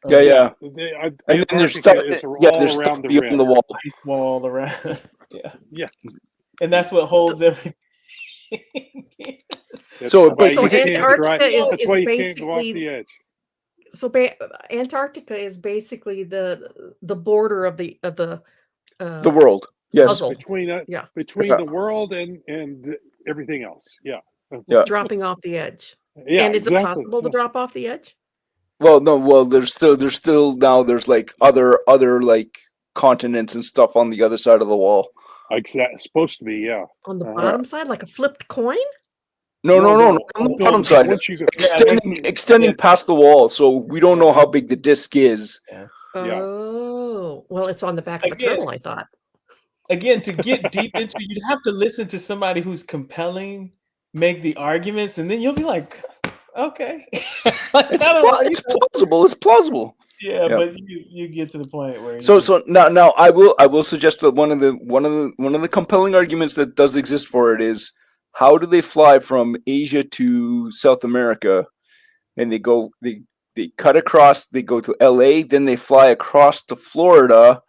Yeah, yeah. And then there's stuff. Antarctica is Yeah, all there's around stuff the beyond rim. the wall. Ice wall around. Yeah. Yeah. And that's what holds everything. So, but So you think, Antarctica is that's why you can't go off basically the edge. so Antarctica is basically the border of the the world, yes, puzzle. Between Yeah, between Yeah. the world and everything else. Yeah. yeah. dropping off the edge. Yeah. And is it exactly. possible to drop off the edge? Well, no, well, there's still now there's like other like continents and stuff on the other side of the wall. It's supposed to be, yeah. On the Uh-huh. bottom side, like a flipped coin? No, No, not on no, the bottom side. once you go- Extending past the wall, so we don't know how big the disc is. Yeah. Oh, well, it's on the back of a Again- turtle, I thought. Again, to get deep into it, you'd have to listen to somebody who's compelling, make the arguments, and then you'll be like, okay. Like, It's, I don't know, it's plausible. It's plausible. yeah, Yeah. but you get to the point where So now I will suggest that one of the compelling arguments that does exist for it is, how do they fly from Asia to South America, and they cut across, they go to LA, then they fly across to Florida,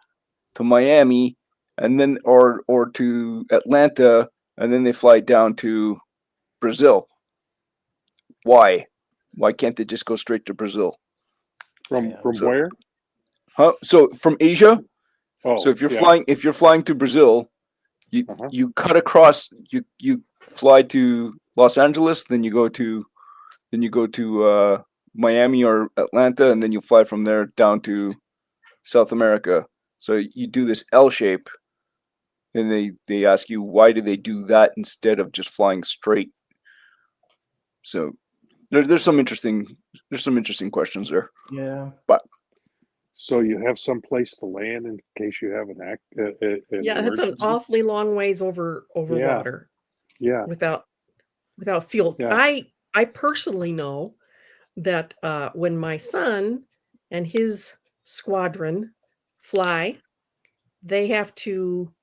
to Miami, and then or to Atlanta, and then they fly down to Brazil. Why can't they just go straight to Brazil? From So- where? Huh? So from Asia. Oh, So if you're yeah. flying to Brazil, you Uh-huh. you cut across, you fly to Los Angeles, then you go to Miami or Atlanta, and then you fly from there down to South America. So you do this L shape, and they ask you, why do they do that instead of just flying straight? So there's some interesting questions there. Yeah. But So you have some place to land in case you have an Yeah, that's an emergency? awfully long ways over Yeah. water Yeah. without fuel. Yeah. I personally know that when my son and his squadron fly, they have to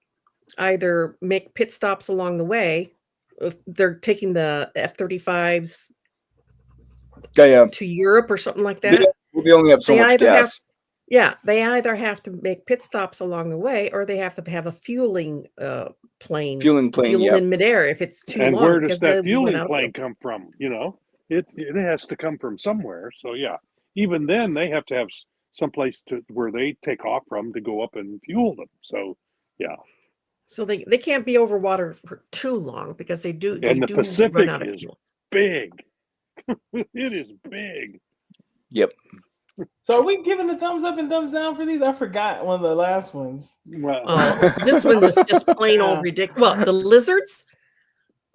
either make pit stops along the way. If they're taking the F-35s yeah, to Europe or something like that. we only have so They much either gas. they either have to make pit stops along the way, or they have to have a fueling plane, Fueling plane, fuel yeah. in midair if it's too And long. where does because they that run fueling out of plane fuel. come from? You know, it has to come from somewhere. So yeah, even then they have to have someplace where they take off from to go up and fuel them. So yeah, So they can't be over water for too long because they do and the do Pacific run out of is fuel. big. It is big. Yep. So are we giving the thumbs up and thumbs down for these? I forgot one of the last ones. Well, This one's just plain old Yeah. ridiculous. Well, the lizards.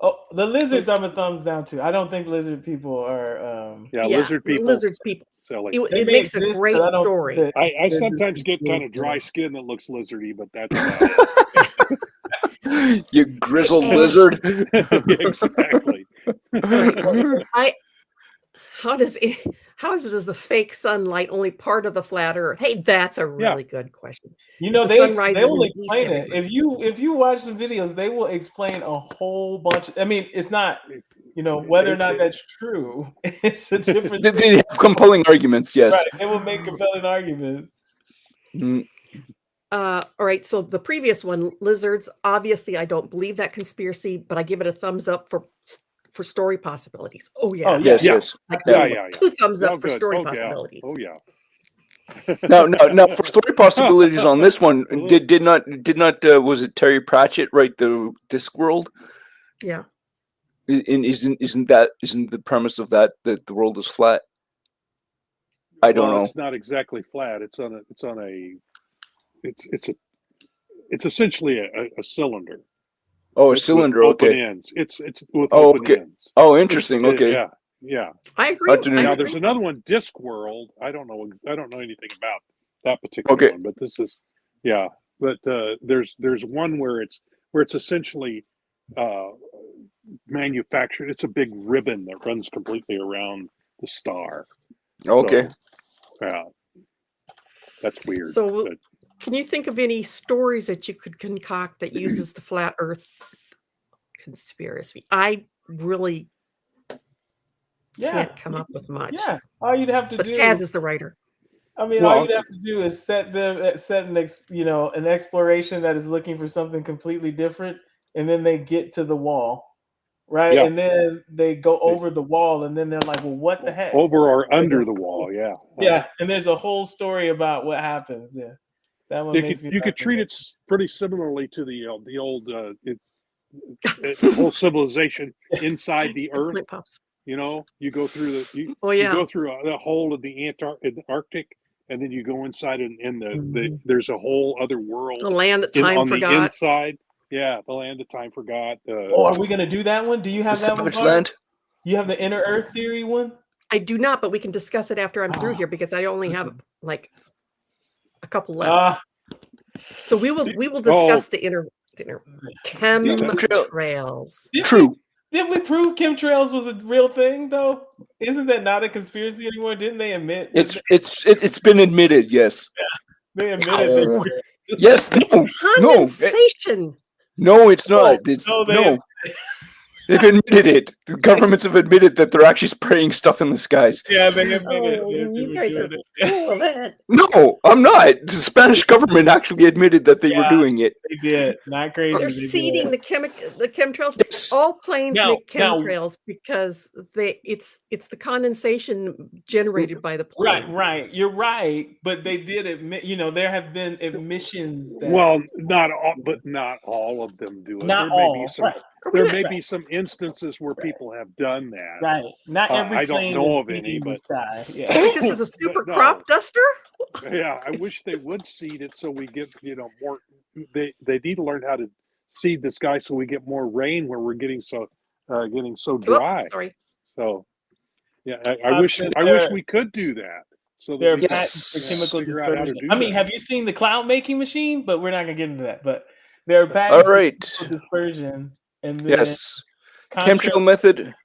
Oh, the lizards I'm a thumbs down to. I don't think lizard people are yeah, Yeah, lizard people. lizards people. Silly. It, They it may makes a exist, great but I don't think story. that I lizard sometimes get people kind of dry exist. skin that looks lizardy, but that's about You grizzled And- lizard. it. Exactly. How does the fake sunlight only part of the flat Earth? Hey, that's a really good question. You know, The they sun rises will in the east explain it. everywhere. If you watch some videos, they will explain a whole bunch. I mean, it's not, you know, whether or not that's true. It's a different They have compelling arguments. Yes. Right. They will make compelling arguments. Mm. All right, so the previous one, lizards. Obviously, I don't believe that conspiracy, but I give it a thumbs up for story possibilities. Oh yeah, Oh, Yes. Yeah. Yes. like Yeah. two thumbs up Oh, for good. story Oh, yeah. possibilities. Oh yeah. Now, for story possibilities on this one, did not was it Terry Pratchett write the Discworld? Yeah. Isn't the premise of that the world is flat? I don't know. It's not exactly flat. It's essentially a cylinder. Oh, a with cylinder. open Okay. ends. It's with Oh, open okay. ends. Oh, interesting. Okay. Yeah. I agree. Hard to know. Now there's another one, Discworld. I don't know anything about that particular Okay. one, but this is But there's one where it's essentially manufactured. It's a big ribbon that runs completely around the star. Okay. So, yeah, that's weird. So, but can you think of any stories that you could concoct that uses the flat Earth conspiracy? I really can't come up with much. Yeah, all you'd have to But do. Kaz is the writer. I mean, all you'd have to do is set an exploration that is looking for something completely different, and then they get to the wall, right? Yeah. And then they go over the wall, and then they're like, "Well, what the heck?" over or under the wall, yeah. Yeah, and there's a whole story about what happens. Yeah, that one makes me. You could treat it pretty similarly to the old whole civilization inside the Earth. Plant pops. You know, you go through you yeah. go through the whole of the Arctic, and then you go inside, and there's a whole other world. The land that time on forgot. the inside. Yeah, the land that time forgot. Are we gonna do that one? Do you have that one? Land? You have the inner Earth theory one? I do not, but we can discuss it after I'm through here because I only have like a couple left. So we will discuss the inner chemtrails. True. Didn't we prove chemtrails was a real thing though? Isn't that not a conspiracy anymore? Didn't they admit? It's been admitted. Yes. They admitted. No. Yes. Condensation. No, it's not. No. They've admitted it. The governments have admitted that they're actually spraying stuff in the skies. Yeah, they admitted it. You guys are full of it. No, I'm not. The Spanish government actually admitted that they were doing it. They did. Not crazy. They're seeding the chemtrails. Yes. All planes make chemtrails because it's the condensation generated by the plane. Right. You're right, but they did admit. There have been admissions. Well, not all of them do it. Not there may all. be some. There may be some instances where people have done that. Right. Not every I don't plane know is of any, seeding the but sky. Yeah. I think this is a super crop duster. Yeah, I wish they would seed it so we get more. They need to learn how to seed the sky so we get more rain where we're getting so dry. Oops, sorry. So yeah, I wish we could do that. So there are that patents for chemical figure out how to dispersion. do I mean, that. have you seen the cloud making machine? But we're not gonna get into that. But there are patents All right. for dispersion. And then Yes. Chemtrail method.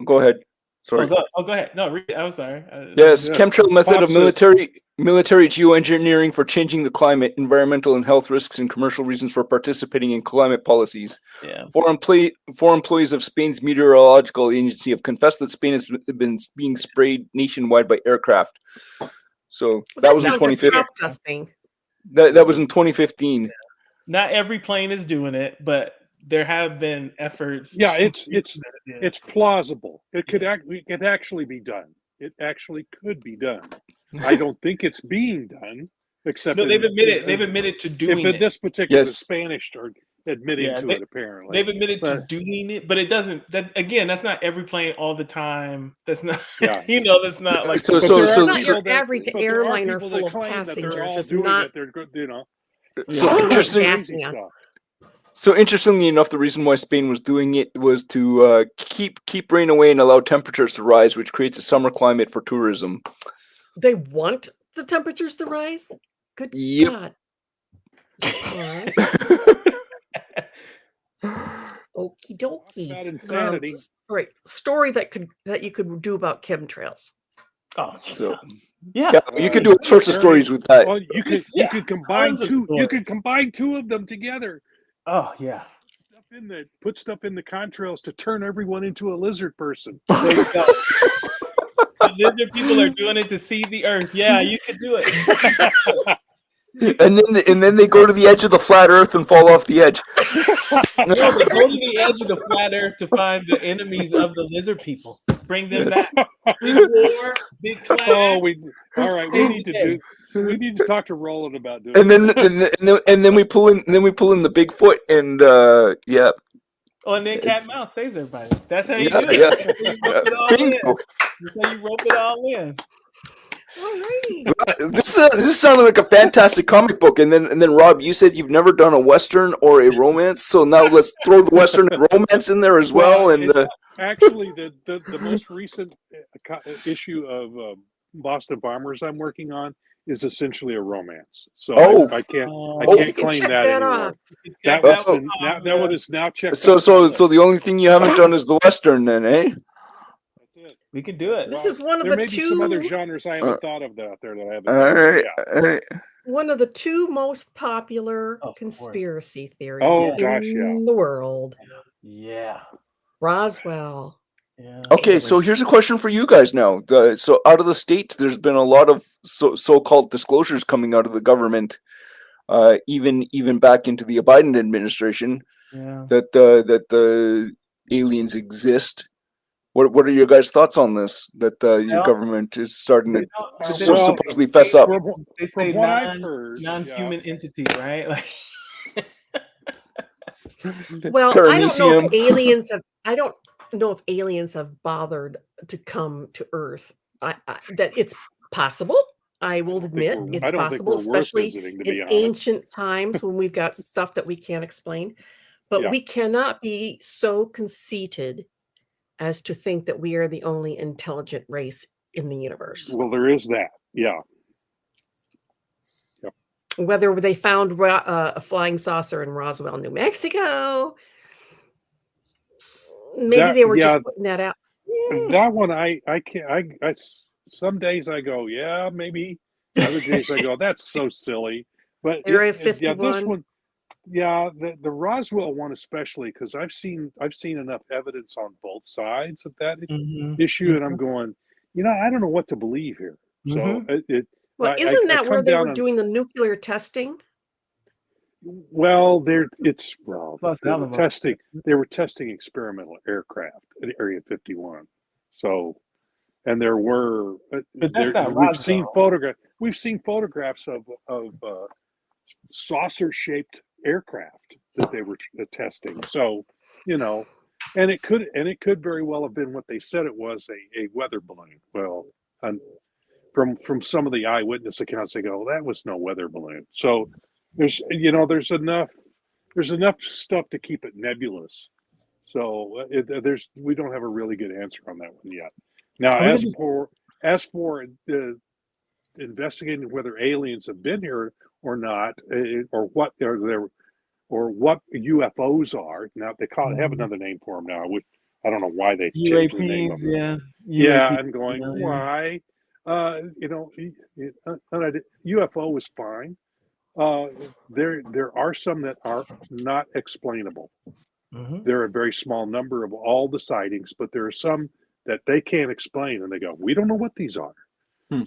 Go ahead. Sorry. Go ahead. No, read it. I'm sorry. Yes, chemtrail method of military geoengineering for changing the climate, environmental and health risks, and commercial reasons for participating in climate policies. Yeah. Four employees of Spain's meteorological agency have confessed that Spain has been being sprayed nationwide by aircraft. So that was in 2015. That was in 2015. Not every plane is doing it, but there have been efforts. Yeah, it's plausible. It could actually be done. It actually could be done. I don't think it's being done, except they've admitted to doing it. If this particular Spanish are admitting to it, apparently they've admitted to doing it, but it doesn't. That's not every plane all the time. That's not. Yeah. That's not like. It's not your average airliner full of passengers. It's not. So interestingly enough, the reason why Spain was doing it was to keep rain away and allow temperatures to rise, which creates a summer climate for tourism. They want the temperatures to rise? Good God. Okie dokie. Not insanity. Right. Story that you could do about chemtrails. Oh, so yeah, you could do all sorts of stories with that. Well, you could combine two. You could combine two of them together. Oh yeah. Put stuff in the contrails to turn everyone into a lizard person. There you go. The lizard people are doing it to see the Earth. Yeah, you could do it. And then they go to the edge of the flat Earth and fall off the edge. No, they go to the edge of the flat Earth to find the enemies of the lizard people. Bring them back. Big war, big clash. Oh, all right. We need to talk to Roland about doing. And then we pull in the Bigfoot and yeah. Oh, and then cat and mouse saves everybody. That's how you Yeah, do it. yeah. That's how you rope it all in. Bingo. That's how you rope it all in. Alrighty. This sounded like a fantastic comic book, and then Rob, you said you've never done a Western or a romance, so now let's throw the Western and romance in there as well. And Actually, the most recent issue of Boston Bombers I'm working on is essentially a romance. So Oh. I can't You can claim check that that anymore. off. That one is now checked. so off my list. the only thing you haven't done is the Western, then, eh? That's it. We can do it. This is one of There the may be some other two. genres I haven't thought of out there that I haven't. All done. So, right, yeah. all right. One of the two most popular Of course. conspiracy theories Oh, in gosh, yeah. the world. Yeah. Roswell. Yeah. Okay, so here's a question for you guys now. So out of the States, there's been a lot of so-called disclosures coming out of the government, even back into the Biden administration, that the aliens exist. What are your guys' thoughts on this? That your government is starting to supposedly fess up. They say what I've heard, non-human entity, right? Like, Well, I don't know Paramecium. if aliens have. I don't know if aliens have bothered to come to Earth. That it's possible. I will admit we're- it's I don't think possible, we're worth especially visiting, to be in honest. ancient times when we've got stuff that we can't explain. But Yeah. we cannot be so conceited as to think that we are the only intelligent race in the universe. Well, there is that. Yeah. Whether they found a flying saucer in Roswell, New Mexico, maybe they were just putting that out. That one, I can't. I some days I go, yeah, maybe. Other days I go, that's so silly. But Area this 51. one, yeah, the Roswell one especially, because I've seen enough evidence on both sides of that issue, and I'm going, I don't know what to believe here. So Well, I isn't that where come they down were on- doing the nuclear testing? Well, they were testing experimental aircraft at Area 51. So, and there were, But that's not we've seen photographs of saucer-shaped aircraft that they were testing. So, and it could very well have been what they said it was, a weather balloon. Well, and from some of the eyewitness accounts, they go, that was no weather balloon. So there's enough stuff to keep it nebulous. So we don't have a really good answer on that one yet. Now, as for investigating whether aliens have been here or not, or what UFOs are. Now they have another name for them now. I don't know why they changed the name of them. UAPs, I'm going, why? UFO is fine. There are some that are not explainable. There are a very small number of all the sightings, but there are some that they can't explain, and they go, we don't know what these are.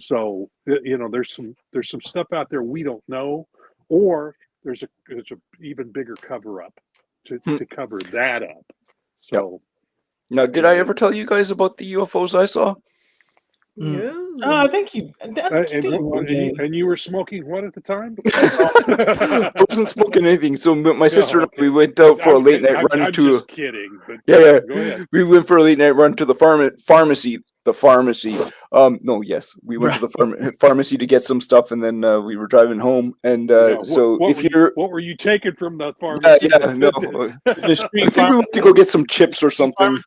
So there's some stuff out there we don't know, or there's a even bigger cover up to cover that up. So now, did I ever tell you guys about the UFOs I saw? No. I think you did one day. And you were smoking what at the time? I wasn't smoking anything. So my sister and I, we went out for a late night run I'm to. just kidding. But Yeah. Go ahead. We went for a late night run to the pharmacy. The pharmacy. We went to the pharmacy to get some stuff, and then we were driving home. And what were you taking from the pharmacy? I think we went to go get some chips or something.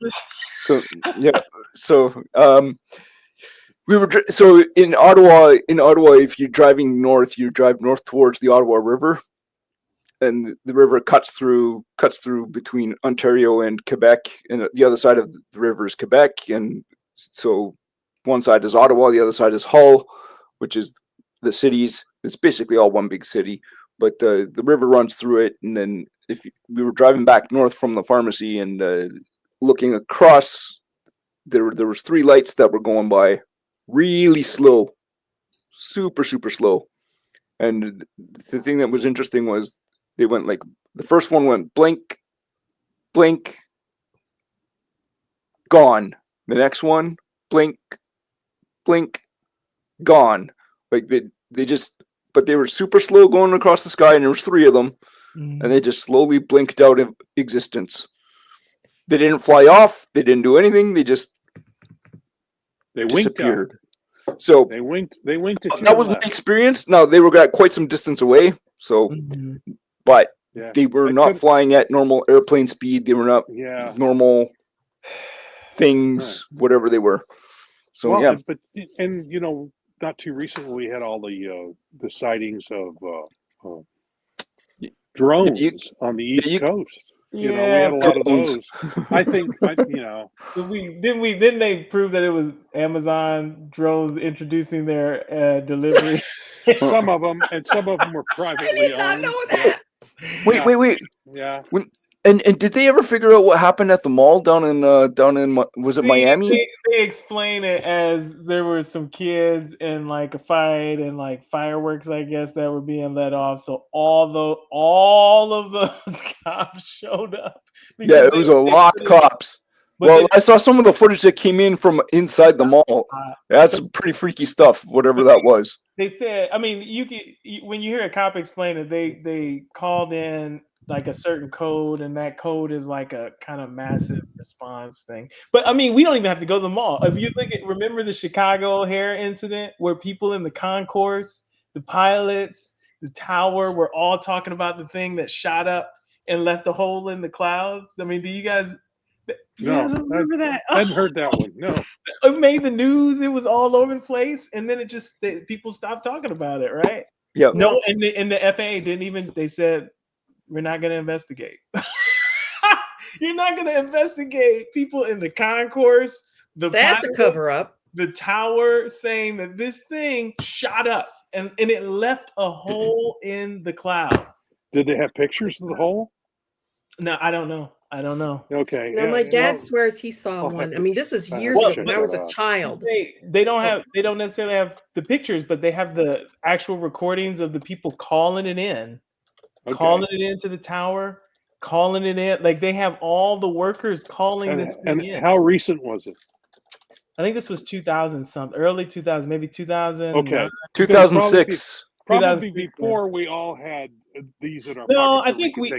So yeah. So we were in Ottawa. In Ottawa, if you're driving north, you drive north towards the Ottawa River, and the river cuts through between Ontario and Quebec, and the other side of the river is Quebec, and so one side is Ottawa, the other side is Hull, which is the cities. It's basically all one big city, but the river runs through it, and then we were driving back north from the pharmacy and looking across, there was 3 lights that were going by really slow, super slow, and the thing that was interesting was they went like, the first one went blink, blink, gone. The next one, blink, blink, gone. Like but they were super slow going across the sky, and there was 3 of them, and they just slowly blinked out of existence. They didn't fly off. They didn't do anything. They just They winked out. disappeared. So They winked at you. that was my and left. experience. Now they were at quite some distance away. So, Mhm. but Yeah. they were I not couldn't- flying at normal airplane speed. They were not Yeah. normal things, whatever they were. So Well, yeah, but you know, not too recently we had all the sightings of drones on the East Coast. You know, we Yeah, had a lot of drones. those. I think, you know, Didn't they prove that it was Amazon drones introducing their delivery? some of them, and some of them were I privately did not owned. know that. wait. Yeah. And did they ever figure out what happened at the mall down in was it Miami? They explain it as there were some kids in like a fight and like fireworks, I guess, that were being let off. So all of those cops showed up. Yeah, it was a lot of cops. Well, I saw some of the footage that came in from inside the mall. That's some pretty freaky stuff, whatever that was. They said, I mean, when you hear a cop explain it, they called in like a certain code, and that code is like a kind of massive response thing. But I mean, we don't even have to go to the mall. If you remember the Chicago O'Hare incident where people in the concourse, the pilots, the tower were all talking about the thing that shot up and left a hole in the clouds. I mean, do you guys remember that? I hadn't heard that one. No. It made the news. It was all over the place, and then people stopped talking about it, right? Yeah. No, and the FAA didn't even. They said we're not going to investigate. You're not going to investigate people in the concourse. That's a cover up. The tower saying that this thing shot up and it left a hole in the cloud. Did they have pictures of the hole? No, I don't know. Okay. Now, my dad swears he saw one. I mean, this is years ago when I was a child. They don't necessarily have the pictures, but they have the actual recordings of the people calling it in, calling it into the tower, calling it in. Like they have all the workers calling this thing in. How recent was it? I think this was 2000 something, early 2000, maybe 2000. Okay. 2006. Probably before we all had these in our No, pockets I think we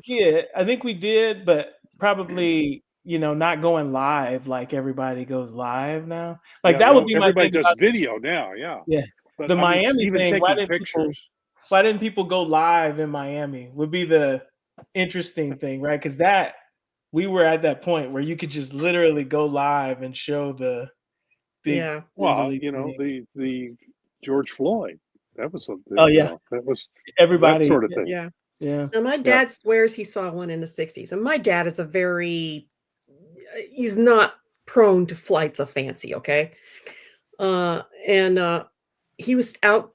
did. I think we did, but probably not going live like everybody goes live now. Like that would be my everybody thing does video now. Yeah. Yeah. But The Miami even thing. taking Why didn't people go live in Miami? Would be the interesting thing, right? Because we were at that point where you could just literally go live and show the big. Yeah. Well, thing. the George Floyd. That was something. Oh yeah. That was Everybody that sort of thing. Yeah. Yeah. Now, my dad swears he saw one in the 60s. And my dad is he's not prone to flights of fancy, okay? And he was out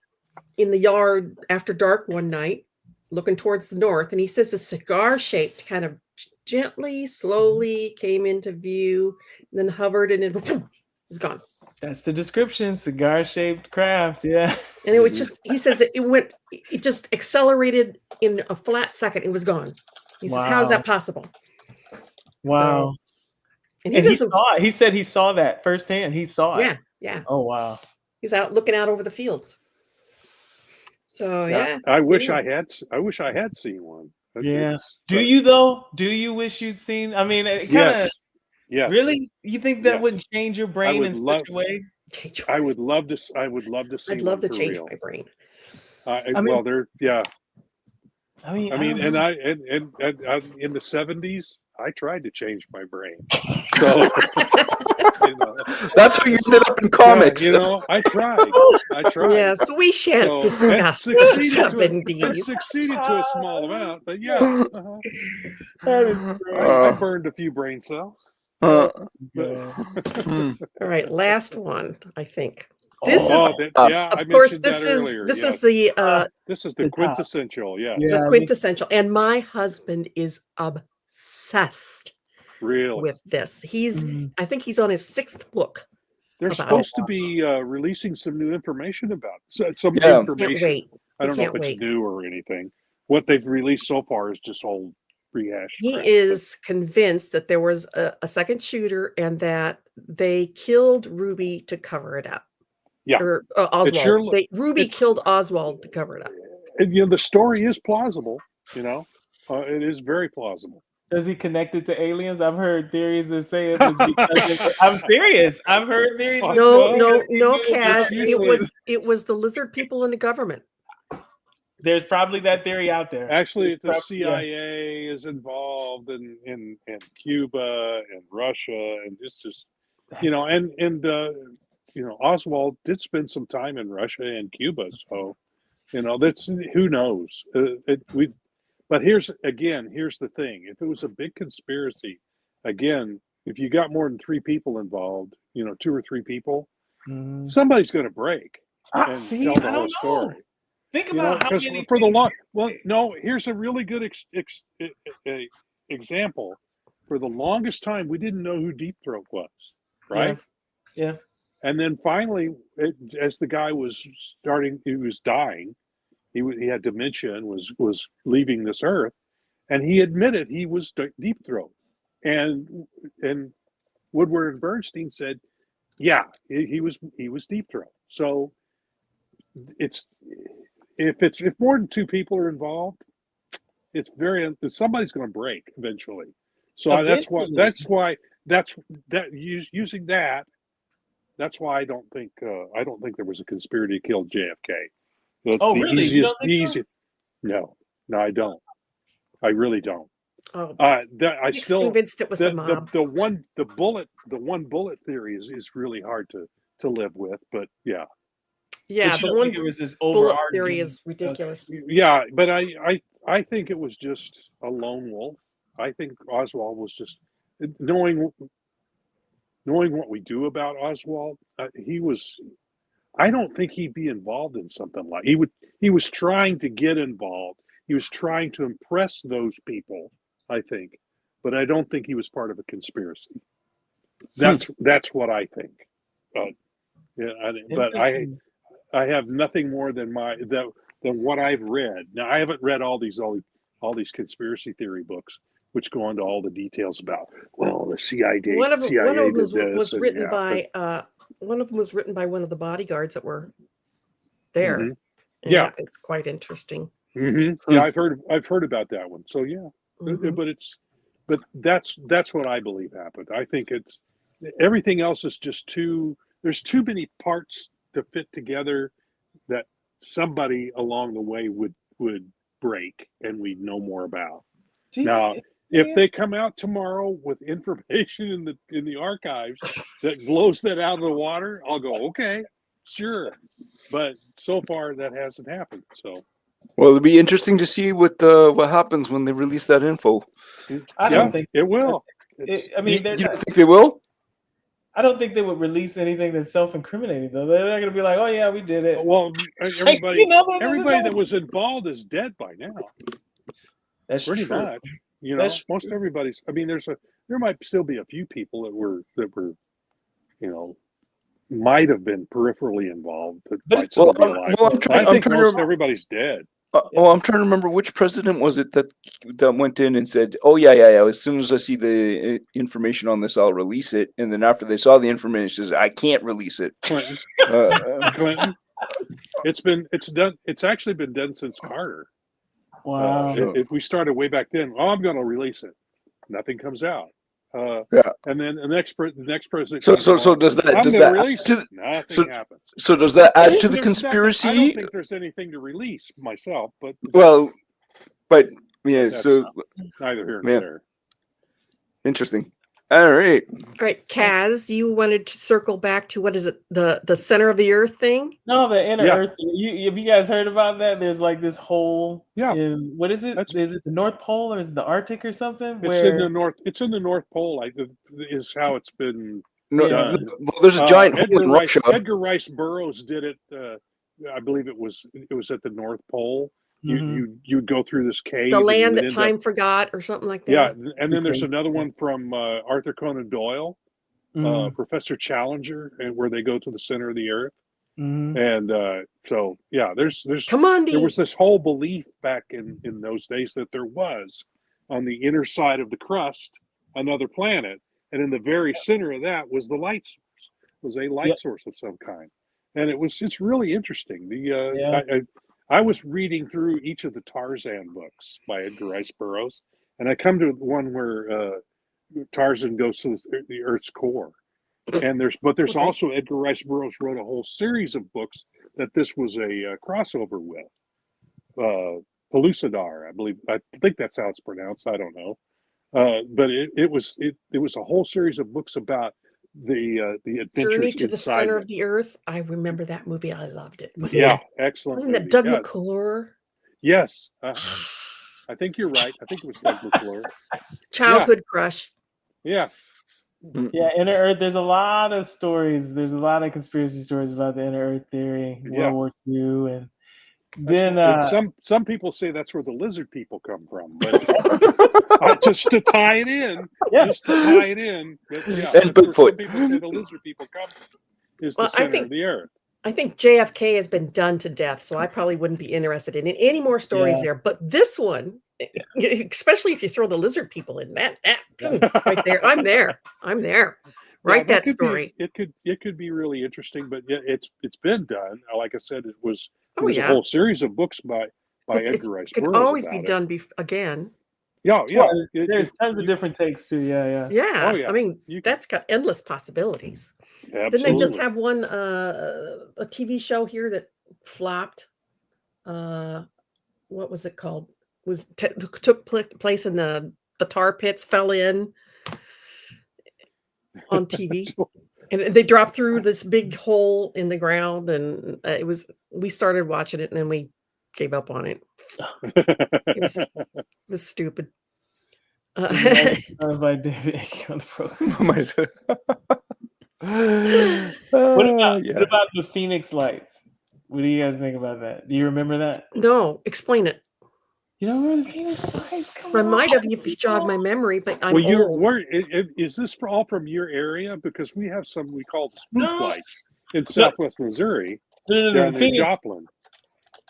in the yard after dark one night, looking towards the north, and he says a cigar-shaped kind of gently, slowly came into view, and then hovered, and it was gone. That's the description, cigar-shaped craft, yeah. And it was just, he says it just accelerated in a flat second. It was gone. He says, how's that possible? Wow. So, and he saw it. He said he saw that firsthand. He saw it. Yeah, yeah. Oh, wow. He's out looking out over the fields. So, yeah. I wish I had seen one. Yeah. Do you though? Do you wish you'd seen? I mean, it kind of. Yes. Really? You think that wouldn't change your brain in such a way? I would love to see. I'd love to change my brain. Well, they're I mean, and in the 70s, I tried to change my brain. So that's how you ended up in comics. I tried. Yes, we shan't discuss the 70s. It succeeded to a small amount, but yeah. I burned a few brain cells. All right, last one, I think. This is, of course, this is the quintessential, the quintessential, and my husband is obsessed with this. I think he's on his 6th book. They're supposed to be releasing some new information about some information. Can't wait. I don't know if it's new or anything. What they've released so far is just old rehash. He is convinced that there was a second shooter and that they killed Ruby to cover it up. Yeah, or Oswald. Ruby killed Oswald to cover it up. And, the story is plausible. It is very plausible. Does he connect it to aliens? I've heard theories that say it was because of, I'm serious. I've heard theories. That No, say no, because he's no, using Kaz. aliens. It was the lizard people in the government. There's probably that theory out there. Actually, There's the probably- yeah. CIA is involved in Cuba and Russia, and it's just you know, and you know, Oswald did spend some time in Russia and Cuba, so you know, that's who knows. But here's the thing: if it was a big conspiracy, again, if you got more than 3 people involved, you know, 2 or 3 people, somebody's going to break and See, tell the I whole don't know. story. Think You know, about how because many for the things- long, well, no, here's a really good example. For the longest time, we didn't know who Deep Throat was, right? Yeah. And then finally, as the guy was starting, he was dying. He had dementia and was leaving this earth, and he admitted he was Deep Throat. And Woodward and Bernstein said, yeah, he was Deep Throat. So if more than 2 people are involved, it's somebody's going to break eventually. So using that. That's why I don't think there was a conspiracy to kill JFK. Really? You don't think so? No, I don't. I really don't. Oh, I still convinced it was the mob. The one bullet theory is really hard to live with, but yeah. Yeah, But you the don't one think it was this bullet overarching theory is ridiculous. Yeah, but I think it was just a lone wolf. I think Oswald was just knowing what we do about Oswald. I don't think he'd be involved in something like he was trying to get involved. He was trying to impress those people, I think, but I don't think he was part of a conspiracy. That's what I think. But I have nothing more than what I've read. Now I haven't read all these conspiracy theory books, which go into all the details about the CIA. One of them was and, written yeah, by one of them was written by one of the bodyguards that were there. Mhm. And Yeah. it's quite interesting. Yeah, I've heard about that one. So yeah, Mhm. but that's what I believe happened. I think it's everything else is just there's too many parts to fit together that somebody along the way would break and we'd know more about. Now, if they come out tomorrow with information in the archives that blows that out of the water, I'll go, okay, sure. But so far that hasn't happened. So Well, it'll be interesting to see what happens when they release that info. I don't think it will. I mean, You don't think they will? I don't think they would release anything that's self-incriminating, though. They're not going to be like, "Oh yeah, we did it." Well, everybody, You know, everybody that was involved is dead by now. That's Pretty true. much. You know, most everybody's. I mean, there might still be a few people that were, you know, might have been peripherally involved that might still be alive. I think most everybody's dead. I'm trying to remember which president was it that went in and said, "Oh yeah. As soon as I see the information on this, I'll release it." And then after they saw the information, says, "I can't release it." Clinton. Clinton. It's actually been done since Carter. Wow. If we started way back then, I'm going to release it. Nothing comes out. And then the next president. So does that release it? Nothing happens. So does that add to the conspiracy? I don't think there's anything to release myself, but yeah. So neither here nor there. Interesting. All right. Great, Kaz, you wanted to circle back to what is it? The center of the earth thing? No, the inner Earth. Have you guys heard about that? There's like this hole. Yeah. What is it? Is it the North Pole or is it the Arctic or something? It's in the North. It's in the North Pole. Is how it's been. Well, there's a giant hole in Russia. Edgar Rice Burroughs did it. I believe it was at the North Pole. You'd go through this cave. The land that time forgot, or something like that. Yeah, and then there's another one from Arthur Conan Doyle, Professor Challenger, and where they go to the center of the earth. And so yeah, there's there was this whole belief back in those days that there was on the inner side of the crust another planet, and in the very center of that was the light source, was a light source of some kind, and it's really interesting. I was reading through each of the Tarzan books by Edgar Rice Burroughs, and I come to one where Tarzan goes to the Earth's core, and there's Okay. also Edgar Rice Burroughs wrote a whole series of books that this was a crossover with. Pellucidar, I believe. I think that's how it's pronounced. I don't know, but it was a whole series of books about the Journey adventures to the inside Center them. of the Earth. I remember that movie. I loved it. Wasn't Yeah, that excellent wasn't that movie. Doug Yeah, McClure? yes. I think you're right. I think it was Doug McClure. Childhood crush. Yeah. Yeah, Inner Earth. There's a lot of stories. There's a lot of conspiracy stories about the Inner Earth theory, Yeah. World War II, and That's then and some people say that's where the lizard people come from, but just to tie it in, but yeah, And that's where some Bigfoot. people say the lizard people come from, is Well, the center of the earth. I think JFK has been done to death, so I probably wouldn't be interested in any more stories Yeah. there. But this one, especially if you throw the lizard people in, that right there, I'm there. Write that could story. It could be really interesting, but yeah, it's been done. Like I said, it was Oh, a yeah. whole series of books by Edgar Rice It can Burroughs always be about it. done again. Yeah. Well, there's tons of different takes too. Yeah. Yeah. Oh, yeah. I mean, that's got endless possibilities. Absolutely. Didn't they just have one a TV show here that flopped? What was it called? Took place in the tar pits, fell in on TV, and they dropped through this big hole in the ground, and we started watching it, and then we gave up on it. It was stupid. By David Icke on the program. What about the Phoenix Lights? What do you guys think about that? Do you remember that? No, explain it. You don't remember the Phoenix Lights? I might have if you jog my memory, but I'm well, old. Is this all from your area? Because we have some we call the spook lights in Southwest Missouri. No, down in Joplin.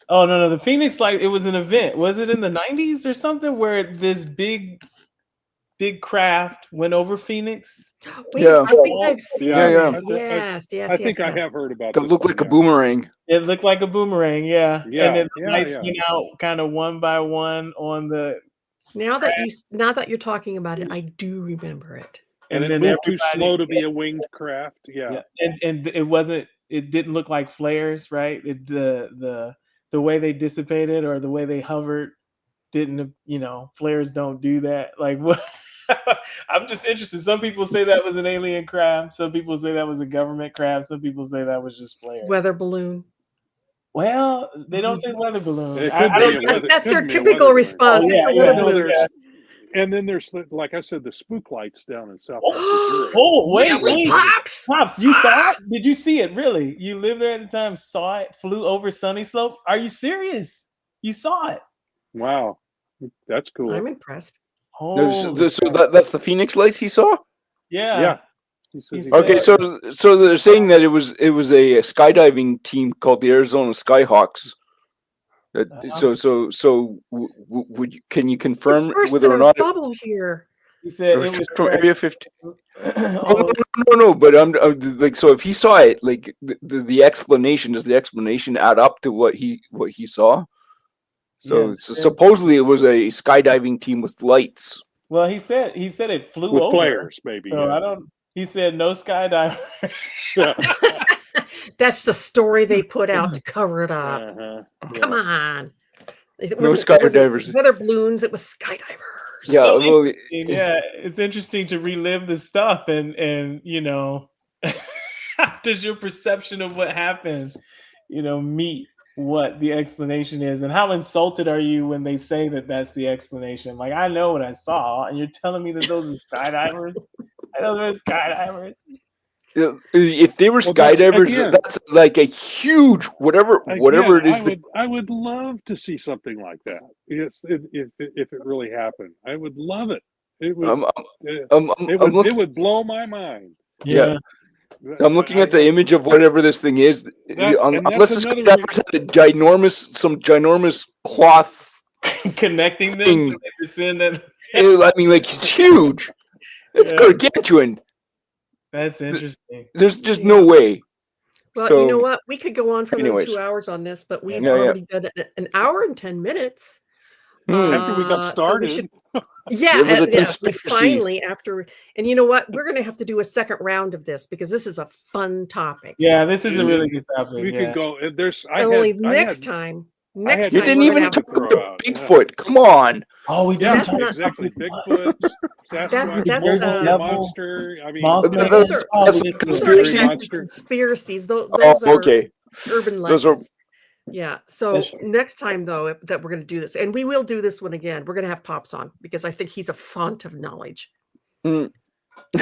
Oh no, the Phoenix Light. It was an event. Was it in the 90s or something where this big craft went over Phoenix? Yeah. I think I've seen it. Yes. I think I have heard about that. This Looked like a boomerang. It looked like a boomerang, yeah. Yeah, And then the yeah, lights yeah. went out kind of one by one on the. Now that you're talking about it, I do remember it. And it then moved too slow to be a winged craft. Yeah. And it wasn't. It didn't look like flares, right? The way they dissipated or the way they hovered didn't. Flares don't do that. Like what? I'm just interested. Some people say that was an alien craft. Some people say that was a government craft. Some people say that was just flares. Weather balloon. Well, they don't say weather balloon. That's their typical response. It's a weather balloon. And then there's, like I said, the spook lights down in Southwest Missouri. Oh, wait. Pops, you saw it? Did you see it? Really? You lived there at the time, saw it, flew over Sunny Slope? Are you serious? You saw it? Wow. That's cool. I'm impressed. So that's the Phoenix Lights he saw? Yeah. Okay, so they're saying that it was a skydiving team called the Arizona Skyhawks. Can you confirm whether or not bubble here? He said it was from Area 50. No, but I'm like, so if he saw it, like the explanation, does the explanation add up to what he saw? So supposedly it was a skydiving team with lights. Well, he said it flew with over. flares, maybe. So I don't. He said no skydiver. That's the story they put out to cover it up. Come on. No skydivers. Weather balloons. It was skydivers. Yeah, so it's interesting to relive this stuff, and does your perception of what happened, meet what the explanation is, and how insulted are you when they say that that's the explanation? Like, I know what I saw, and you're telling me that those were skydivers. Those were skydivers. If they were skydivers, that's like a huge whatever it is. I would love to see something like that. If it really happened, I would love it. It would blow my mind. Yeah. I'm looking at the image of whatever this thing is. Unless the skydivers had some ginormous cloth connecting them, so they descend. I mean, like, it's huge. It's gargantuan. That's interesting. There's just no way. Well, you know what? We could go on for another 2 hours on this, but we've already done an hour and 10 minutes. After we got So we started. should, yeah, There was a yes, we conspiracy. finally and you know what? We're going to have to do a second round of this because this is a fun topic. Yeah, this is a really good topic. We yeah. could go. There's. Only next time. Next had You time didn't we're gonna even have talk throw about out, Bigfoot. Come on. Oh, we Yeah, That's not- exactly. Bigfoot, Sasquatch, that's, Wolverine, monster. I mean, Monster. those are That's we a did the- those aren't conspiracy. exactly Monster. conspiracies. Those Oh, are okay. urban Those are- legends. Yeah. So next time though that we're going to do this, and we will do this one again, we're going to have Pops on because I think he's a font of knowledge. Mm. You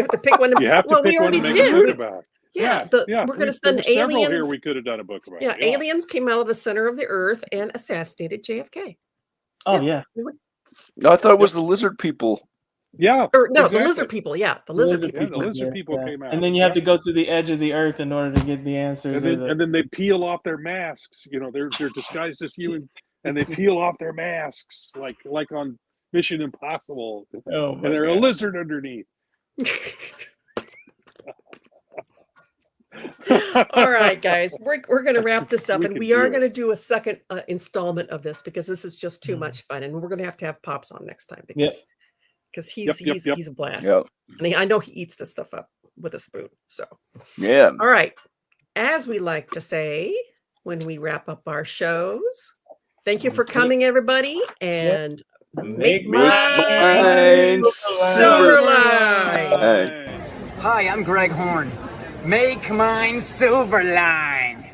have to pick one. you have to well, we pick one to already make a book did. about. Yeah, Yeah, we're going to there send were several aliens. here we could have done a book about. Yeah, aliens came out of the center of the earth and assassinated JFK. Oh yeah. I thought it was the lizard people. Yeah. Or no, exactly. the lizard people. Yeah, the lizard people. Yeah, the lizard people came out. And then you have to go to the edge of the earth in order to get the answers. And then they peel off their masks. You know, they're disguised as human, and they peel off their masks like on Mission Impossible. Oh, and they're a lizard underneath. All right, guys, we're going to wrap this up, We and can we are do it. going to do a second installment of this because this is just too much fun, and we're going to have Pops on next time because he's a blast. Yeah. And I know he eats this stuff up with a spoon. So Yeah. all right, as we like to say when we wrap up our shows, thank you for coming, everybody, and make mine Silverline. Hi, I'm Greg Horn. Make mine Silverline.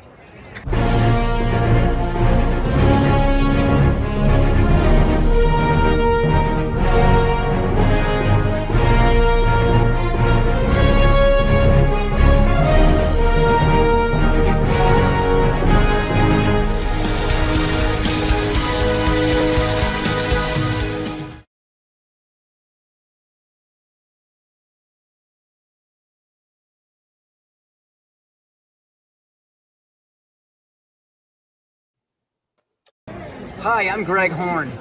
Hi, I'm Greg Horn.